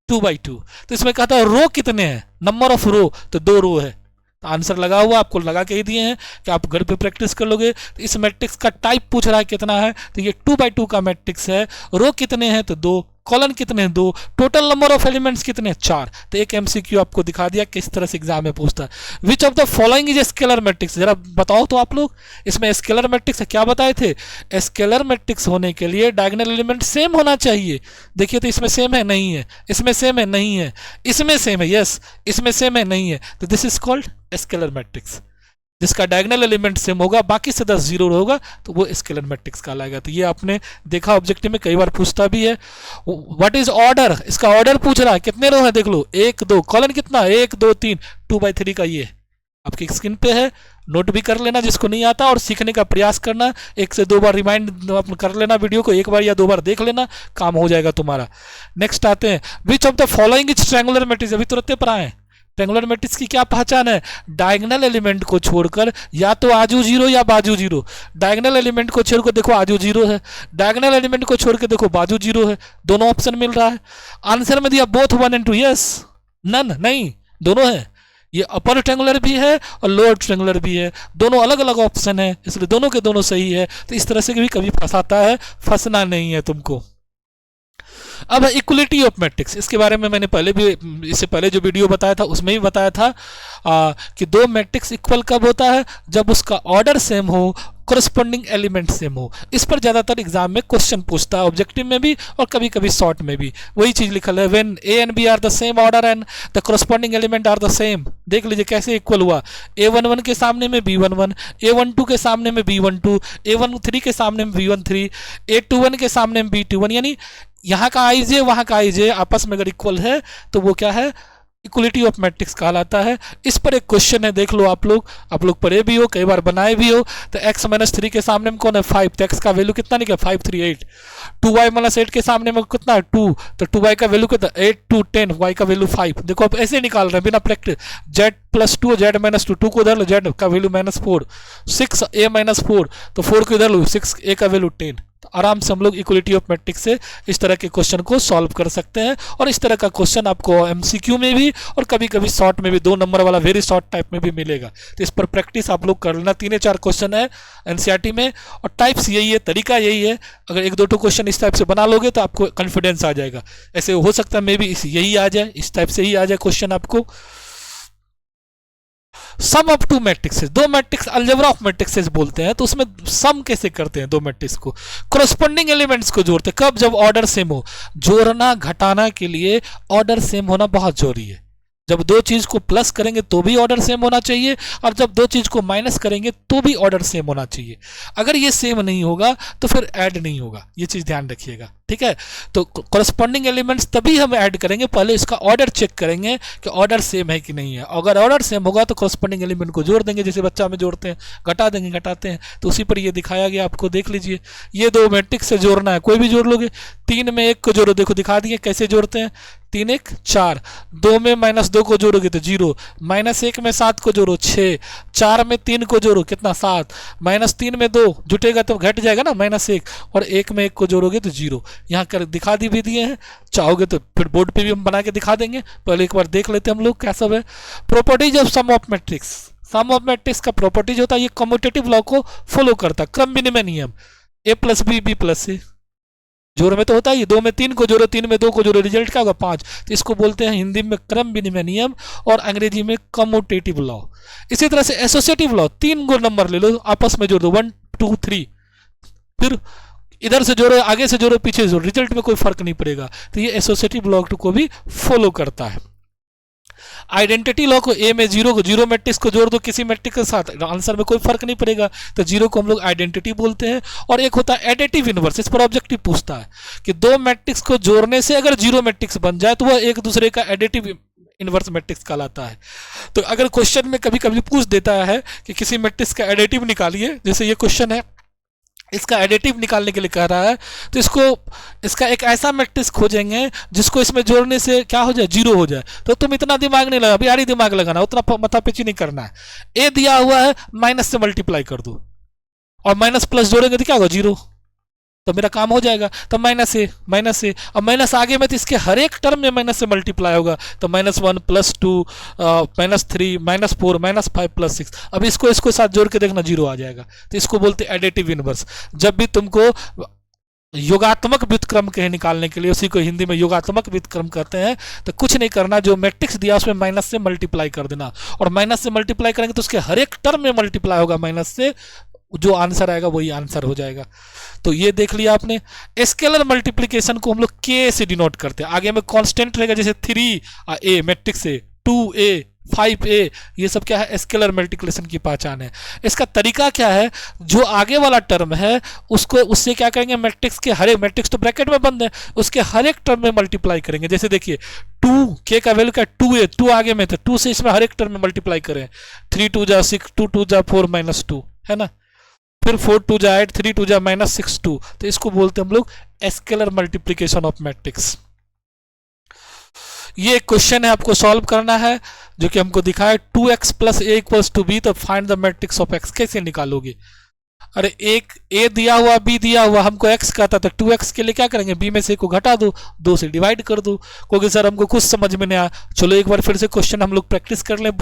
2 by 2। तो इसमें कहता है रो कितने हैं, नंबर ऑफ रो, तो 2 रो है। तो आंसर लगा हुआ, आपको लगा के ही दिए हैं कि आप घर पे प्रैक्टिस कर लोगे। तो इस मैट्रिक्स का टाइप पूछ रहा है कितना है, तो ये 2 by 2 का मैट्रिक्स है। रो कितने हैं तो 2, कॉलन कितने हैं 2, टोटल नंबर ऑफ एलिमेंट्स कितने हैं 4। तो एक एमसीक्यू आपको दिखा दिया किस तरह से एग्जाम में पूछता है। Which of the following is scalar matrix, जरा बताओ तो आप लोग। इसमें स्केलर मैट्रिक्स क्या बताए थे, स्केलर मैट्रिक्स होने के लिए डायगोनल एलिमेंट सेम होना चाहिए। देखिए तो इसमें सेम है, नहीं है, इसमें सेम है, नहीं है, इसमें सेम है, यस, इसमें सेम है, नहीं है, तो this is called scalar matrix. जिसका डायगोनल एलिमेंट सेम होगा, बाकी से 10 0 होगा, तो वो स्केलर मैट्रिक्स कहलाएगा। तो ये आपने देखा ऑब्जेक्टिव में कई बार पूछता भी है। व्हाट इज ऑर्डर, इसका ऑर्डर पूछ रहा है, कितने रो है देख लो, 1 2, कॉलन कितना 1 2 3, 2 by 3 का ये आपकी स्क्रीन पे है। नोट भी कर लेना जिसको नहीं आता, और सीखने का प्रयास करना, 1 से 2 बार रिमाइंड कर लेना, वीडियो को 1 बार या 2 बार देख लेना, काम हो जाएगा तुम्हारा। नेक्स्ट आते हैं, which of the following is triangular matrix, अभी तुरंत पर आए। ट्रायंगुलर मैट्रिक्स की क्या पहचान है, डायगोनल एलिमेंट को छोड़कर या तो आजू 0 या बाजू 0। डायगोनल एलिमेंट को छोड़ कर देखो आजू 0 है, डायगोनल एलिमेंट को छोड़ के देखो बाजू 0 है, दोनों ऑप्शन मिल रहा है। आंसर में दिया बोथ 1 and 2, यस, नन नहीं, दोनों है। ये अपर ट्रायंगुलर भी है और लोअर ट्रायंगुलर भी है, दोनों अलग अलग ऑप्शन है, इसलिए दोनों के दोनों सही है। तो इस तरह से भी कभी फंसाता है, फंसना नहीं है तुमको। अब इक्वलिटी ऑफ मैट्रिक्स, इसके बारे में मैंने पहले भी, इससे पहले जो वीडियो बताया था उसमें भी बताया था कि दो मैट्रिक्स इक्वल कब होता है, जब उसका ऑर्डर सेम हो, कोरस्पॉन्डिंग एलिमेंट सेम हो। इस पर ज़्यादातर एग्जाम में क्वेश्चन पूछता है, ऑब्जेक्टिव में भी और कभी कभी शॉर्ट में भी। वही चीज़ लिखल है, when A and B are the same order and the corresponding element are the same. देख लीजिए कैसे इक्वल हुआ, A11 के सामने में B11, A12 के सामने में B12, A13 के सामने में B13, A21 के सामने में B21, यानी यहाँ का आई जे वहाँ का आई जे आपस में अगर इक्वल है तो वो क्या है, इक्वलिटी ऑफ मैट्रिक्स कहलाता है। इस पर एक क्वेश्चन है, देख लो आप लोग पढ़े भी हो, कई बार बनाए भी हो। तो x-3 के सामने में कौन है 5, तो x का वैल्यू कितना निकला 5 3 8। 2y-8 के सामने में कितना है 2, तो 2y का वैल्यू कितना 8 2 10, y का वैल्यू 5। देखो आप ऐसे निकाल रहे हैं बिना प्रैक्टिस, z+2 z-2, 2 को इधर लो, z का वैल्यू -4, 6 a-4, तो 4 को इधर लो, 6 a का वैल्यू 10। तो आराम से हम लोग इक्वलिटी ऑफ मैट्रिक्स से इस तरह के क्वेश्चन को सॉल्व कर सकते हैं। और इस तरह का क्वेश्चन आपको एमसीक्यू में भी और कभी कभी शॉर्ट में भी, 2 नंबर वाला वेरी शॉर्ट टाइप में भी मिलेगा। तो इस पर प्रैक्टिस आप लोग कर लेना। 3-4 क्वेश्चन है एनसीईआरटी में और टाइप्स यही है, तरीका यही है। अगर 1-2 क्वेश्चन इस टाइप से बना लोगे तो आपको कॉन्फिडेंस आ जाएगा। ऐसे हो सकता है मे भी यही आ जाए, इस टाइप से ही आ जाए क्वेश्चन आपको। Sum of two matrices, 2 matrix algebra of matrices बोलते हैं। तो उसमें सम कैसे करते हैं 2 मैट्रिक्स को, कोरस्पॉन्डिंग एलिमेंट्स को जोड़ते हैं। कब, जब ऑर्डर सेम हो। जोड़ना घटाना के लिए ऑर्डर सेम होना बहुत जरूरी है। जब 2 चीज को प्लस करेंगे तो भी ऑर्डर सेम होना चाहिए, और जब 2 चीज को माइनस करेंगे तो भी ऑर्डर सेम होना चाहिए। अगर ये सेम नहीं होगा तो फिर ऐड नहीं होगा, ये चीज ध्यान रखिएगा, ठीक है। तो कोरस्पॉन्डिंग एलिमेंट्स तभी हम ऐड करेंगे, पहले इसका ऑर्डर चेक करेंगे कि ऑर्डर सेम है कि नहीं है। अगर ऑर्डर सेम होगा तो कोरस्पॉन्डिंग एलिमेंट को जोड़ देंगे, जैसे बच्चा में जोड़ते हैं, घटा देंगे, घटाते हैं। तो उसी पर ये दिखाया गया, आपको देख लीजिए। ये 2 मैट्रिक्स से जोड़ना है, कोई भी जोड़ लोगे। 3 में 1 को जोड़ो, देखो दिखा दिए कैसे जोड़ते हैं। 3 1 4, 2 में -2 को जोड़ोगे तो 0, -1 में 7 को जोड़ो 6, 4 में 3 को जोड़ो कितना 7, -3 में 2 जुटेगा तो घट जाएगा ना -1, और 1 में 1 को जोड़ोगे तो 0। यहाँ कर दिखा भी दिए हैं, चाहोगे तो फिर बोर्ड पे भी हम बना के दिखा देंगे। पहले एक बार देख लेते हैं हम लोग क्या सब है। Properties of sum of matrix, sum of matrix का प्रॉपर्टीज होता है, ये कम्यूटेटिव लॉ को फॉलो करता है, क्रम विनिमय नियम। a+b b+c जोड़ में तो होता है, 2 में 3 को जोड़ो, 3 में 2 को जोड़ो, रिजल्ट क्या होगा 5। तो इसको बोलते हैं हिंदी में क्रम विनिमय नियम और अंग्रेजी में कम्यूटेटिव लॉ। इसी तरह से एसोसिएटिव लॉ, 3 गो नंबर ले लो, आपस में जोड़ दो 1 2 3, फिर इधर से जोड़ो, आगे से जोड़ो, पीछे से जोड़ो, रिजल्ट में कोई फर्क नहीं पड़ेगा। तो ये एसोसिएटिव लॉ को भी फॉलो करता है। आइडेंटिटी लॉ को, ए में 0 को, 0 मैट्रिक्स को जोड़ दो किसी मैट्रिक्स के साथ, आंसर में कोई फर्क नहीं पड़ेगा, तो 0 को हम लोग आइडेंटिटी बोलते हैं। और एक होता है एडिटिव इनवर्स, इस पर ऑब्जेक्टिव पूछता है कि 2 मैट्रिक्स को जोड़ने से अगर 0 मैट्रिक्स बन जाए तो वह एक दूसरे का एडिटिव इनवर्स मैट्रिक्स कहलाता है। तो अगर क्वेश्चन में कभी कभी पूछ देता है कि किसी मैट्रिक्स का एडिटिव निकालिए, जैसे ये क्वेश्चन है, इसका एडिटिव निकालने के लिए कह रहा है, तो इसका एक ऐसा मैट्रिक्स खोजेंगे जिसको इसमें जोड़ने से क्या हो जाए 0 हो जाए। तो तुम इतना दिमाग नहीं लगा, अभी यारी दिमाग लगाना, उतना माथापेची नहीं करना है। ए दिया हुआ है, माइनस से मल्टीप्लाई कर दो, और माइनस प्लस जोड़ेंगे तो क्या होगा 0, तो मेरा काम हो जाएगा। तो -a, अब माइनस आगे में तो इसके हर एक टर्म में माइनस से मल्टीप्लाई होगा, तो -1 +2 -3 -4 -5 +6। अब इसको साथ जोड़ के देखना 0 आ जाएगा। तो इसको बोलते हैं एडिटिव इनवर्स। जब भी तुमको योगात्मक व्युत्क्रम कहे निकालने के लिए, उसी को हिंदी में योगात्मक व्युत्क्रम कहते हैं, तो कुछ नहीं करना, जो मैट्रिक्स दिया उसमें माइनस से मल्टीप्लाई कर देना, और माइनस से मल्टीप्लाई करेंगे तो उसके हर एक टर्म में मल्टीप्लाई होगा माइनस से, जो आंसर आएगा वही आंसर हो जाएगा। तो ये देख लिया आपने। स्केलर मल्टीप्लिकेशन को हम लोग k से डिनोट करते हैं, आगे में कांस्टेंट रहेगा, जैसे 3a मैट्रिक्स से 2a 5a, ये सब क्या है स्केलर मल्टीप्लिकेशन की पहचान है। इसका तरीका क्या है, जो आगे वाला टर्म है उसको उससे क्या करेंगे, मैट्रिक्स के हर एक, मैट्रिक्स तो ब्रैकेट में बंद है, उसके हर एक टर्म में मल्टीप्लाई करेंगे। जैसे देखिए 2 k का वैल्यू क्या 2a, 2 आगे में था, 2 से इसमें हर एक टर्म में मल्टीप्लाई करें। 3 2 जा 6, 2 2 जा 4 -2 है ना, फिर 4 2 जा 8, 3 2 जा -6 2। तो इसको बोलते हैं हम लोग स्केलर मल्टीप्लिकेशन ऑफ मैट्रिक्स। ये एक क्वेश्चन है, आपको सॉल्व करना है, जो कि हमको दिखा है 2x + a = b, तो find the matrix of x। कैसे निकालोगे? अरे एक a दिया हुआ, b दिया हुआ, हमको x कहता था, 2x के लिए क्या करेंगे, b में से को घटा दो, 2 से डिवाइड कर दो। क्योंकि सर हमको कुछ समझ में नहीं आया, चलो एक बार फिर से क्वेश्चन हम लोग प्रैक्टिस कर लें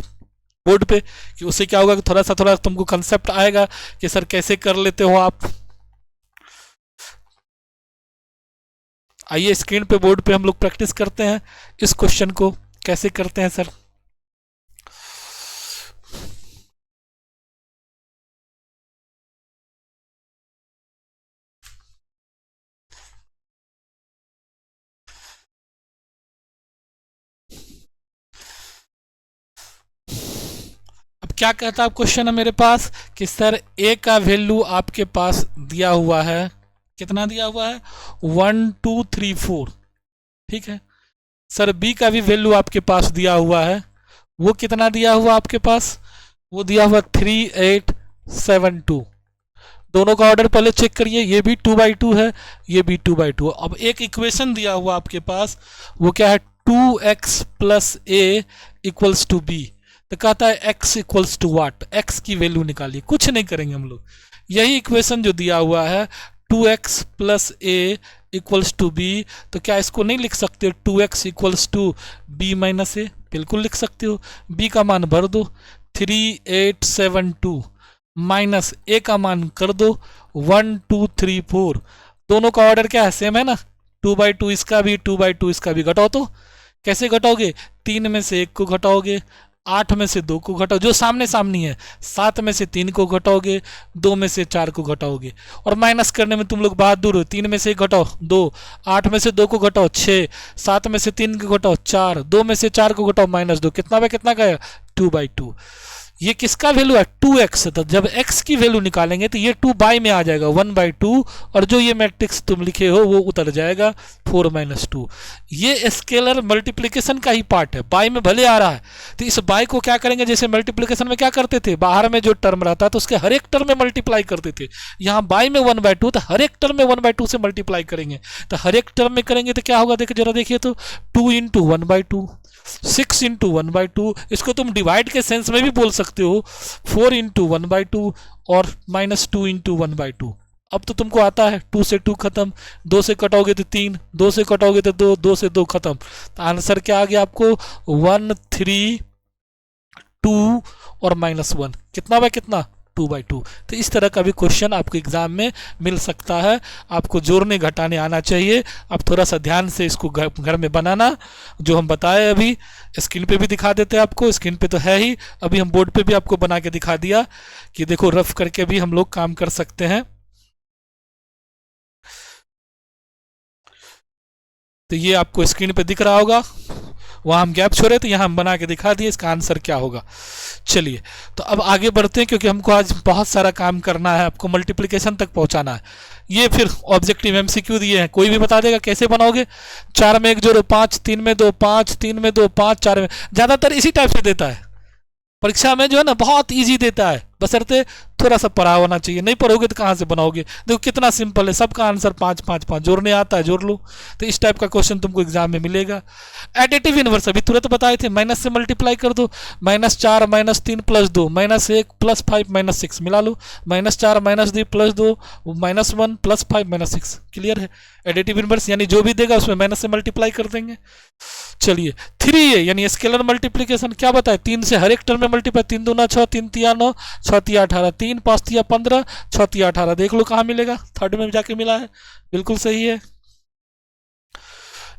बोर्ड पे, कि उससे क्या होगा कि थोड़ा तुमको कंसेप्ट आएगा कि सर कैसे कर लेते हो आप। आइए स्क्रीन पे, बोर्ड पे हम लोग प्रैक्टिस करते हैं इस क्वेश्चन को कैसे करते हैं सर। क्या कहता है क्वेश्चन है मेरे पास कि सर ए का वैल्यू आपके पास दिया हुआ है, कितना दिया हुआ है 1 2 3 4, ठीक है। सर बी का भी वैल्यू आपके पास दिया हुआ है, वो कितना दिया हुआ आपके पास, वो दिया हुआ 3 8 7 2। दोनों का ऑर्डर पहले चेक करिए, ये भी 2/2 है, ये भी 2/2। अब एक इक्वेशन दिया हुआ आपके पास, वो क्या है 2x plus A equals to B. तो कहता है x equals to what, x की वैल्यू निकालिए। कुछ नहीं करेंगे हम लोग, यही इक्वेशन जो दिया हुआ है 2x plus A equals to B, तो क्या इसको नहीं लिख सकते 2x equals to b minus a? बिल्कुल लिख सकते हो। b का मान भर दो 3872 माइनस ए का मान कर दो 1 2 3 4। दोनों का ऑर्डर क्या है, सेम है ना, 2/2 इसका भी 2/2 इसका भी। घटाओ तो कैसे घटाओगे, 3 में से 1 को घटाओगे, 8 में से 2 को घटाओ, जो सामने सामनी है, 7 में से 3 को घटाओगे, 2 में से 4 को घटाओगे। और माइनस करने में तुम लोग बहादुर हो, 3 में से 1 घटाओ 2, 8 में से 2 को घटाओ 6, 7 में से 3 को घटाओ 4, 2 में से 4 को घटाओ -2, कितना बाय कितना गया 2/2। ये किसका वैल्यू है 2x, तो जब x की वैल्यू निकालेंगे तो ये 2 बाय में आ जाएगा 1/2, और जो ये मैट्रिक्स तुम लिखे हो वो उतर जाएगा 4 - 2। ये स्केलर मल्टीप्लिकेशन का ही पार्ट है, बाय में भले आ रहा है। तो इस बाय को क्या करेंगे, जैसे मल्टीप्लिकेशन में क्या करते थे, बाहर में जो टर्म रहता तो उसके हर एक टर्म में मल्टीप्लाई करते थे। यहाँ बाय में 1/2, तो हर एक टर्म में 1/2 से मल्टीप्लाई करेंगे। तो हर एक टर्म में करेंगे तो क्या होगा, देखिए जरा देखिए तो 2 × 1/2, 6 × 1/2, इसको तुम डिवाइड के सेंस में भी बोल सकते हो 4 × 1/2 और -2 × 1/2। अब तो तुमको आता है 2 से 2 खत्म, 2 से कटोगे तो 3, 2 से कटोगे तो 2, 2 से 2 खत्म। तो आंसर क्या आ गया आपको 1 3 2 और -1, कितना बाय कितना 2/2। तो इस तरह का भी क्वेश्चन आपको एग्जाम में मिल सकता है। आपको जोड़ने घटाने आना चाहिए। आप थोड़ा सा ध्यान से इसको घर में बनाना, जो हम बताए अभी स्क्रीन पे भी दिखा देते हैं आपको, स्क्रीन पे तो है ही, अभी हम बोर्ड पे भी आपको बना के दिखा दिया कि देखो रफ करके भी हम लोग काम कर सकते हैं। तो ये आपको स्क्रीन पे दिख रहा होगा, वहाँ हम गैप छोड़े तो यहाँ हम बना के दिखा दिए इसका आंसर क्या होगा। चलिए तो अब आगे बढ़ते हैं, क्योंकि हमको आज बहुत सारा काम करना है, आपको मल्टीप्लिकेशन तक पहुँचाना है। ये फिर ऑब्जेक्टिव MCQ दिए हैं, कोई भी बता देगा कैसे बनाओगे। 4 में 1 जोड़ो 5, 3 में 2 5, 3 में 2 5, 4 में, ज़्यादातर इसी टाइप से देता है परीक्षा में, जो है ना बहुत इजी देता है, बशर्ते थोड़ा सा पढ़ा होना चाहिए। नहीं पढ़ोगे तो कहाँ से बनाओगे। देखो कितना सिंपल है, सबका आंसर 5 5 5, जोड़ने आता है जोड़ लो। तो इस टाइप का क्वेश्चन तुमको एग्जाम में मिलेगा। एडिटिव इनवर्स अभी तुरंत बताए थे, माइनस से मल्टीप्लाई कर दो, -4 -3 + 2 -1 + 5 -6 मिला लो, -4 -2 + 2 -1 + 5 -6, क्लियर है। एडिटिव इनवर्स यानी जो भी देगा उसमें माइनस से मल्टीप्लाई कर देंगे। चलिए 3a यानी स्केलर मल्टीप्लिकेशन क्या बताए, 3 से हर एक टर्म में मल्टीप्लाई, 3 दूना 6, 3 तिया 9, 6 तिया 18, 3 5 तिया 15, 6 तिया 18, देख लो कहाँ मिलेगा, थर्ड में जाके मिला है, बिल्कुल सही है।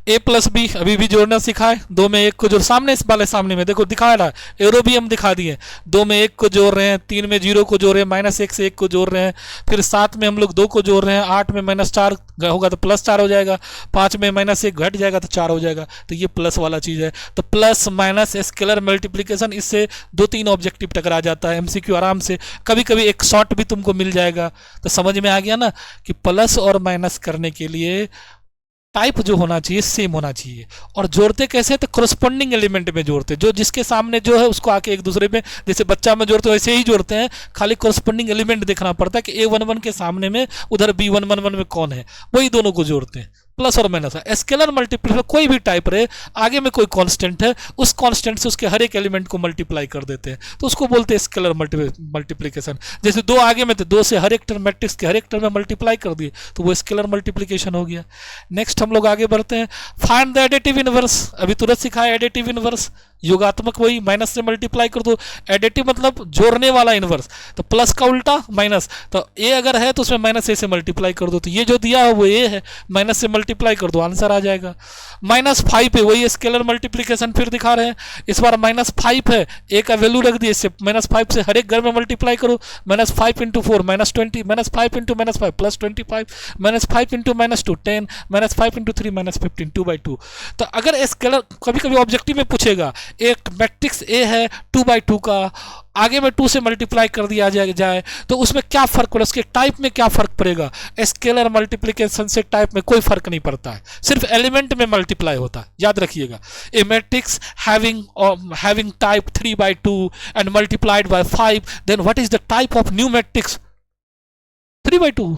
a + b अभी भी जोड़ना सिखाए, 2 में 1 को जोड़, सामने इस वाले सामने में देखो दिखा रहा है, एरो भी हम दिखा दिए, 2 में 1 को जोड़ रहे हैं, 3 में 0 को जोड़ रहे हैं, -1 से 1 को जोड़ रहे हैं, फिर 7 में हम लोग 2 को जोड़ रहे हैं, 8 में -4 होगा तो +4 हो जाएगा, 5 में -1 घट जाएगा तो 4 हो जाएगा। तो ये प्लस वाला चीज़ है। तो प्लस माइनस स्केलर मल्टीप्लिकेशन, इससे 2-3 ऑब्जेक्टिव टकरा जाता है, MCQ आराम से, कभी कभी एक शॉर्ट भी तुमको मिल जाएगा। तो समझ में आ गया ना कि प्लस और माइनस करने के लिए टाइप जो होना चाहिए सेम होना चाहिए। और जोड़ते कैसे, तो करस्पॉन्डिंग एलिमेंट में जोड़ते, जो जिसके सामने जो है उसको आके एक दूसरे में, जैसे बच्चा में जोड़ते वैसे ही जोड़ते हैं, खाली करस्पॉन्डिंग एलिमेंट देखना पड़ता है कि A11 के सामने में उधर B111 में कौन है, वही दोनों को जोड़ते हैं। प्लस और माइनस है स्केलर मल्टीप्लिकेशन, कोई भी टाइप रहे, आगे में कोई कांस्टेंट है, उस कांस्टेंट से उसके हर एक एलिमेंट को मल्टीप्लाई कर देते हैं, तो उसको बोलते हैं स्केलर मल्टीप्लिकेशन। जैसे 2 आगे में थे, 2 से हर एक टर्म मैट्रिक्स के हर एक टर्म में मल्टीप्लाई कर दिए, तो वो स्केलर मल्टीप्लिकेशन हो गया। नेक्स्ट हम लोग आगे बढ़ते हैं, फाइंड द एडिटिव इनवर्स, अभी तुरंत सिखाया एडिटिव इनवर्स, योगात्मक वही माइनस से मल्टीप्लाई कर दो, एडिटिव मतलब जोड़ने वाला इनवर्स, तो प्लस का उल्टा माइनस, तो ए अगर है तो उसमें -a से मल्टीप्लाई कर दो, तो ये जो दिया है वो a है, माइनस से मल्टीप्लाई कर दो आंसर आ जाएगा। -5 है, वही स्केलर मल्टीप्लिकेशन फिर दिखा रहे हैं, इस बार -5 है, a का वैल्यू रख दिए, इससे -5 से हर एक घर में मल्टीप्लाई करो, -5 × 4 -20, -5 × -5 +25, -5 × -2 10, -5 × 3 -15, 2/2। तो अगर स्केलर कभी कभी ऑब्जेक्टिव में पूछेगा, एक मैट्रिक्स A है 2/2 का, आगे में 2 से मल्टीप्लाई कर दिया जाए तो उसमें क्या फर्क पड़ेगा, उसके टाइप में क्या फर्क पड़ेगा। स्केलर मल्टीप्लिकेशन से टाइप में कोई फर्क नहीं पड़ता है, सिर्फ एलिमेंट में मल्टीप्लाई होता है, याद रखिएगा। A matrix having type 3/2 and multiplied by 5, then what is the type of new matrix? 3/2।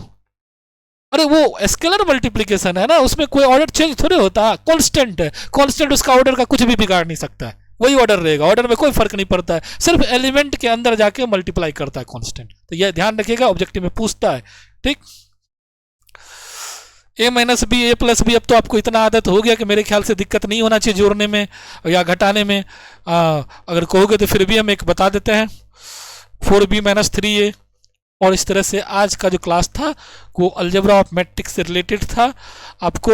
अरे वो स्केलर मल्टीप्लिकेशन है ना, उसमें कोई ऑर्डर चेंज थोड़े होता है, कांस्टेंट है, कांस्टेंट उसका ऑर्डर का कुछ भी बिगाड़ नहीं सकता है, वही ऑर्डर रहेगा, ऑर्डर में कोई फर्क नहीं पड़ता है, सिर्फ एलिमेंट के अंदर जाके मल्टीप्लाई करता है कांस्टेंट। तो यह ध्यान रखिएगा, ऑब्जेक्टिव में पूछता है, ठीक। a minus B A plus B, अब तो आपको इतना आदत हो गया कि मेरे ख्याल से दिक्कत नहीं होना चाहिए जोड़ने में या घटाने में। अगर कहोगे तो फिर भी हम एक बता देते हैं, 4b माइनस 3a। और इस तरह से आज का जो क्लास था वो अलजेब्रा ऑफ मैट्रिक्स से रिलेटेड था, आपको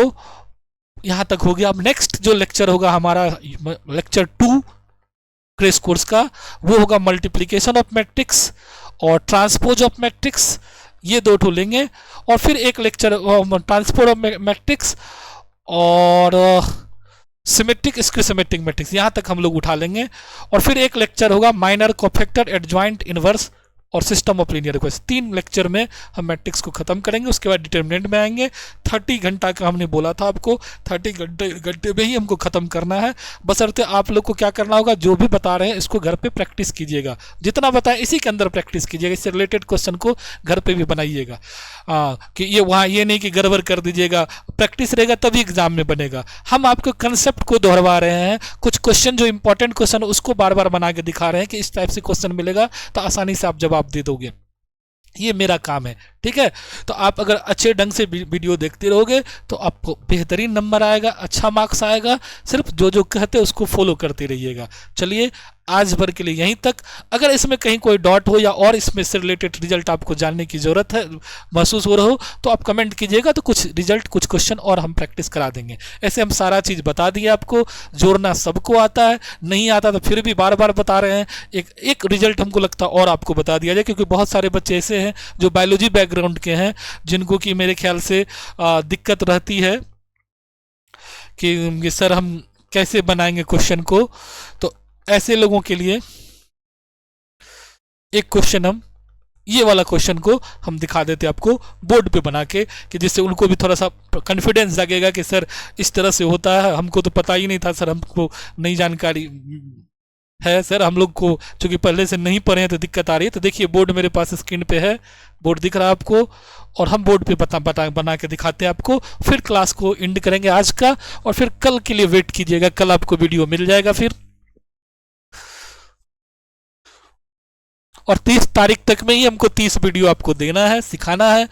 यहाँ तक हो गया। अब नेक्स्ट जो लेक्चर होगा हमारा लेक्चर 2 क्रेश कोर्स का, वो होगा मल्टीप्लिकेशन ऑफ मैट्रिक्स और ट्रांसपोज ऑफ मैट्रिक्स, ये 2 ठो लेंगे। और फिर एक लेक्चर ट्रांसपोज ऑफ मैट्रिक्स और सिमेट्रिक स्क्यूसिमेट्रिक मैट्रिक्स, यहाँ तक हम लोग उठा लेंगे। और फिर एक लेक्चर होगा माइनर कोफैक्टर एडजॉइंट इनवर्स और system of linear equation. 3 lecture में हम मैट्रिक्स को खत्म करेंगे, उसके बाद डिटरमिनेंट में आएंगे। 30 घंटा का हमने बोला था आपको, 30 घंटे में ही हमको खत्म करना है। बशर्ते आप लोग को क्या करना होगा, जो भी बता रहे हैं इसको घर पे प्रैक्टिस कीजिएगा, जितना बताएं इसी के अंदर प्रैक्टिस कीजिएगा, इससे रिलेटेड क्वेश्चन को घर पे भी बनाइएगा। कि ये वहाँ ये नहीं कि गड़बड़ कर दीजिएगा, प्रैक्टिस रहेगा तभी एग्जाम में बनेगा। हम आपको कंसेप्ट को दोहरवा रहे हैं, कुछ क्वेश्चन जो इंपॉर्टेंट क्वेश्चन उसको बार बार बना के दिखा रहे हैं कि इस टाइप से क्वेश्चन मिलेगा तो आसानी से आप जवाब दे दोगे, ये मेरा काम है, ठीक है। तो आप अगर अच्छे ढंग से वीडियो देखते रहोगे तो आपको बेहतरीन नंबर आएगा, अच्छा मार्क्स आएगा। सिर्फ जो जो कहते हैं उसको फॉलो करते रहिएगा। चलिए आज भर के लिए यहीं तक। अगर इसमें कहीं कोई डॉट हो या और इसमें से रिलेटेड रिजल्ट आपको जानने की ज़रूरत है, महसूस हो रहा हो, तो आप कमेंट कीजिएगा, तो कुछ रिजल्ट कुछ क्वेश्चन और हम प्रैक्टिस करा देंगे। ऐसे हम सारा चीज़ बता दिए आपको, जोड़ना सबको आता है, नहीं आता तो फिर भी बार बार बता रहे हैं। एक रिजल्ट हमको लगता है और आपको बता दिया जाए, क्योंकि बहुत सारे बच्चे ऐसे हैं जो बायोलॉजी बैकग्राउंड के हैं, जिनको कि मेरे ख्याल से दिक्कत रहती है कि सर हम कैसे बनाएंगे क्वेश्चन को। तो ऐसे लोगों के लिए एक क्वेश्चन हम ये वाला क्वेश्चन को हम दिखा देते आपको बोर्ड पे बना के, कि जिससे उनको भी थोड़ा सा कॉन्फिडेंस जागेगा कि सर इस तरह से होता है, हमको तो पता ही नहीं था सर, हमको नई जानकारी है सर, हम लोग को चूंकि पहले से नहीं पढ़े हैं तो दिक्कत आ रही है। तो देखिए बोर्ड मेरे पास स्क्रीन पे है, बोर्ड दिख रहा है आपको, और हम बोर्ड पे बना के दिखाते हैं आपको। फिर क्लास को एंड करेंगे आज का, और फिर कल के लिए वेट कीजिएगा, कल आपको वीडियो मिल जाएगा फिर। और 30 तारीख तक में ही हमको 30 वीडियो आपको देना है, सिखाना है,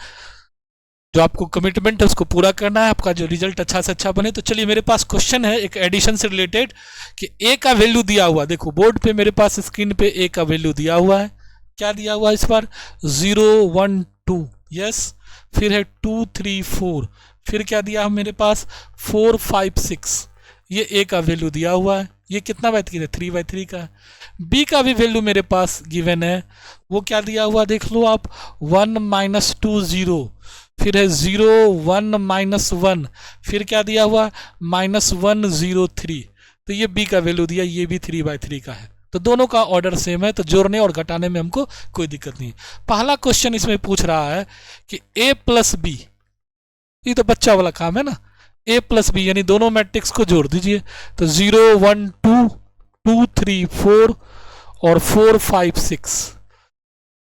जो आपको कमिटमेंट है उसको पूरा करना है, आपका जो रिजल्ट अच्छा से अच्छा बने। तो चलिए मेरे पास क्वेश्चन है एक एडिशन से रिलेटेड, कि ए का वैल्यू दिया हुआ, देखो बोर्ड पे मेरे पास स्क्रीन पे ए का वैल्यू दिया हुआ है। क्या दिया हुआ है इस बार? 0 1 2, यस। फिर है 2 3 4, फिर क्या दिया है मेरे पास? 4 5 6, ये ए का वैल्यू दिया हुआ है। ये कितना बाय 3 है? 3/3 का। बी का भी वैल्यू मेरे पास गिवन है, वो क्या दिया हुआ देख लो आप, 1 -2 0, फिर है 0 1 -1, फिर क्या दिया हुआ? -1 0 3। तो ये बी का वैल्यू दिया, ये भी 3/3 का है। तो दोनों का ऑर्डर सेम है, तो जोड़ने और घटाने में हमको कोई दिक्कत नहीं। पहला क्वेश्चन इसमें पूछ रहा है कि a प्लस बी, ये तो बच्चा वाला काम है ना, a प्लस बी यानी दोनों मैट्रिक्स को जोड़ दीजिए। तो 0 1 2 2 3 4 और 4 5 6,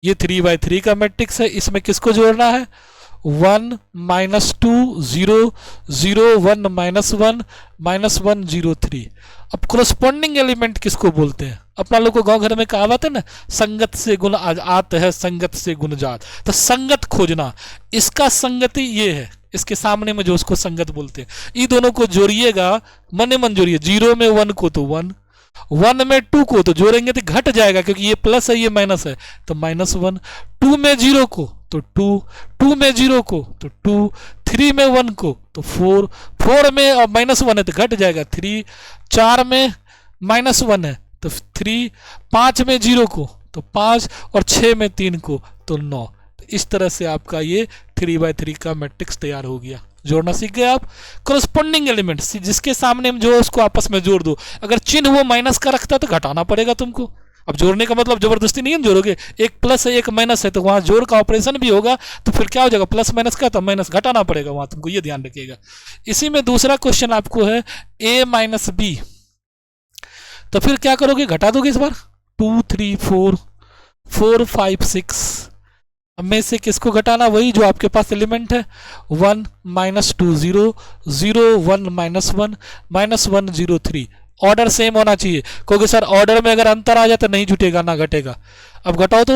ये 3/3 का मैट्रिक्स है। इसमें किसको जोड़ना है? 1 -2 0 0 1 -1 -1 0 3। अब कोरस्पॉन्डिंग एलिमेंट किसको बोलते हैं? अपना लोग को गांव घर में कहावत है ना, संगत से गुण आत है, संगत से गुण जात। तो संगत खोजना, इसका संगति ये है, इसके सामने में जो उसको संगत बोलते हैं। ये दोनों को जोड़िएगा, मने मन जोड़िए। 0 में 1 को तो 1, 1 में 2 को तो जोड़ेंगे तो घट जाएगा, क्योंकि ये प्लस है ये माइनस है, तो -1। 2 में 0 को तो 2, 2 में 0 को तो 2, 3 में 1 को तो 4, 4 में और -1 है तो घट जाएगा 3, 4 में -1 है तो 3, 5 में 0 को तो 5, और 6 में 3 को तो 9। तो इस तरह से आपका ये 3/3 का मैट्रिक्स तैयार हो गया। जोड़ना सीख गए आप। कोरस्पॉन्डिंग एलिमेंट जिसके सामने जो उसको आपस में जोड़ दो। अगर चिन्ह वो माइनस का रखता है तो घटाना पड़ेगा तुमको, अब जोड़ने का मतलब जबरदस्ती नहीं है जोड़ोगे, एक प्लस है एक माइनस है तो वहां जोड़ का ऑपरेशन भी होगा, तो फिर क्या हो जाएगा प्लस माइनस का, तो माइनस घटाना पड़ेगा वहां, तुमको ये ध्यान रखिएगा। इसी में दूसरा क्वेश्चन आपको है a माइनस बी, तो फिर क्या करोगे, घटा दोगे इस बार 2 3 4 4 5 6 में से किसको घटाना, वही जो आपके पास एलिमेंट है 1 minus 2 0 0 1 minus 1 minus 1 0 3। Order same होना चाहिए, क्योंकि सर ऑर्डर में अगर अंतर आ जाए तो नहीं जुटेगा ना घटेगा। अब घटाओ तो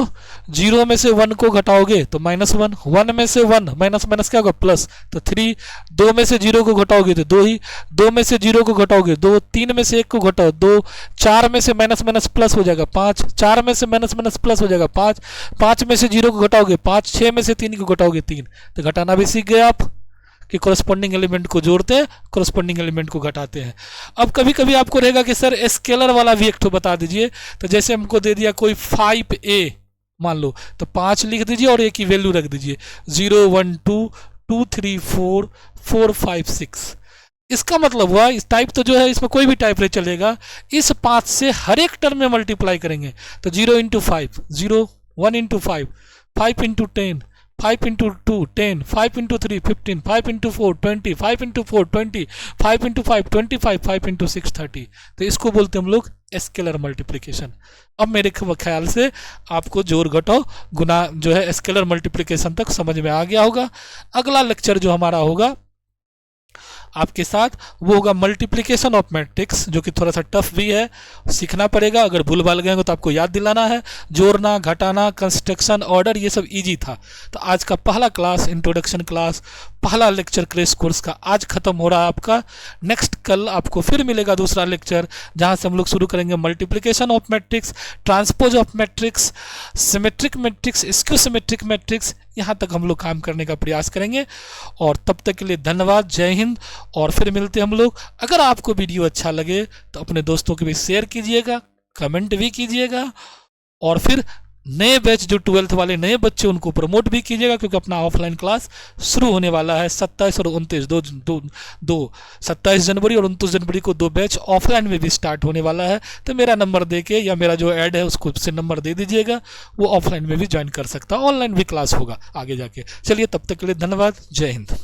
0 में से 1 को घटाओगे तो माइनस 1, 1 में से 1 माइनस माइनस क्या होगा प्लस, तो 3, 2 में से 0 को घटाओगे तो 2 ही, 2 में से 0 को घटाओगे 2, 3 में से 1 को घटाओ 2, 4 में से माइनस माइनस प्लस हो जाएगा 5, 4 में से माइनस माइनस प्लस हो जाएगा 5, 5 में से 0 को घटाओगे 5, 6 में से 3 को घटाओगे 3। तो घटाना भी सीख गए आप कि कोरस्पॉन्डिंग एलिमेंट को जोड़ते हैं, कोरस्पॉन्डिंग एलिमेंट को घटाते हैं। अब कभी कभी आपको रहेगा कि सर स्केलर वाला भी एक तो बता दीजिए, तो जैसे हमको दे दिया कोई 5a मान लो, तो 5 लिख दीजिए और a की वैल्यू रख दीजिए 0 1 2 2 3 4 4 5 6। इसका मतलब हुआ इस टाइप तो जो है इसमें कोई भी टाइप रहे चलेगा, इस 5 से हर एक टर्म में मल्टीप्लाई करेंगे, तो 0 into 5 0, 1 into 5 5 into 10, 5 into 2 10, 5 into 3 15, 5 into 4 20, 5 into 4 20, 5 into 5 25, 5 into 6 30। तो इसको बोलते हैं हम लोग स्केलर मल्टीप्लिकेशन। अब मेरे ख्याल से आपको जोड़ घटाओ गुना जो है स्केलर मल्टीप्लिकेशन तक समझ में आ गया होगा। अगला लेक्चर जो हमारा होगा आपके साथ वो होगा मल्टीप्लिकेशन ऑफ मैट्रिक्स, जो कि थोड़ा सा टफ भी है, सीखना पड़ेगा। अगर भूल भाल गए तो आपको याद दिलाना है। जोड़ना घटाना कंस्ट्रक्शन ऑर्डर ये सब इजी था। तो आज का पहला क्लास इंट्रोडक्शन क्लास, पहला लेक्चर क्रैश कोर्स का आज खत्म हो रहा है आपका। नेक्स्ट कल आपको फिर मिलेगा दूसरा लेक्चर, जहां से हम लोग शुरू करेंगे multiplication of matrix, transpose of matrix, symmetric matrix, skew symmetric matrix, यहाँ तक हम लोग काम करने का प्रयास करेंगे। और तब तक के लिए धन्यवाद, जय हिंद, और फिर मिलते हैं हम लोग। अगर आपको वीडियो अच्छा लगे तो अपने दोस्तों के भी शेयर कीजिएगा, कमेंट भी कीजिएगा, और फिर नए बैच जो 12th वाले नए बच्चे उनको प्रमोट भी कीजिएगा, क्योंकि अपना ऑफलाइन क्लास शुरू होने वाला है 27 और 29 27 जनवरी और 29 जनवरी को 2 बैच ऑफलाइन में भी स्टार्ट होने वाला है। तो मेरा नंबर दे के या मेरा जो ऐड है उसको से नंबर दे दीजिएगा, वो ऑफलाइन में भी ज्वाइन कर सकता है, ऑनलाइन भी क्लास होगा आगे जाके। चलिए तब तक के लिए धन्यवाद, जय हिंद।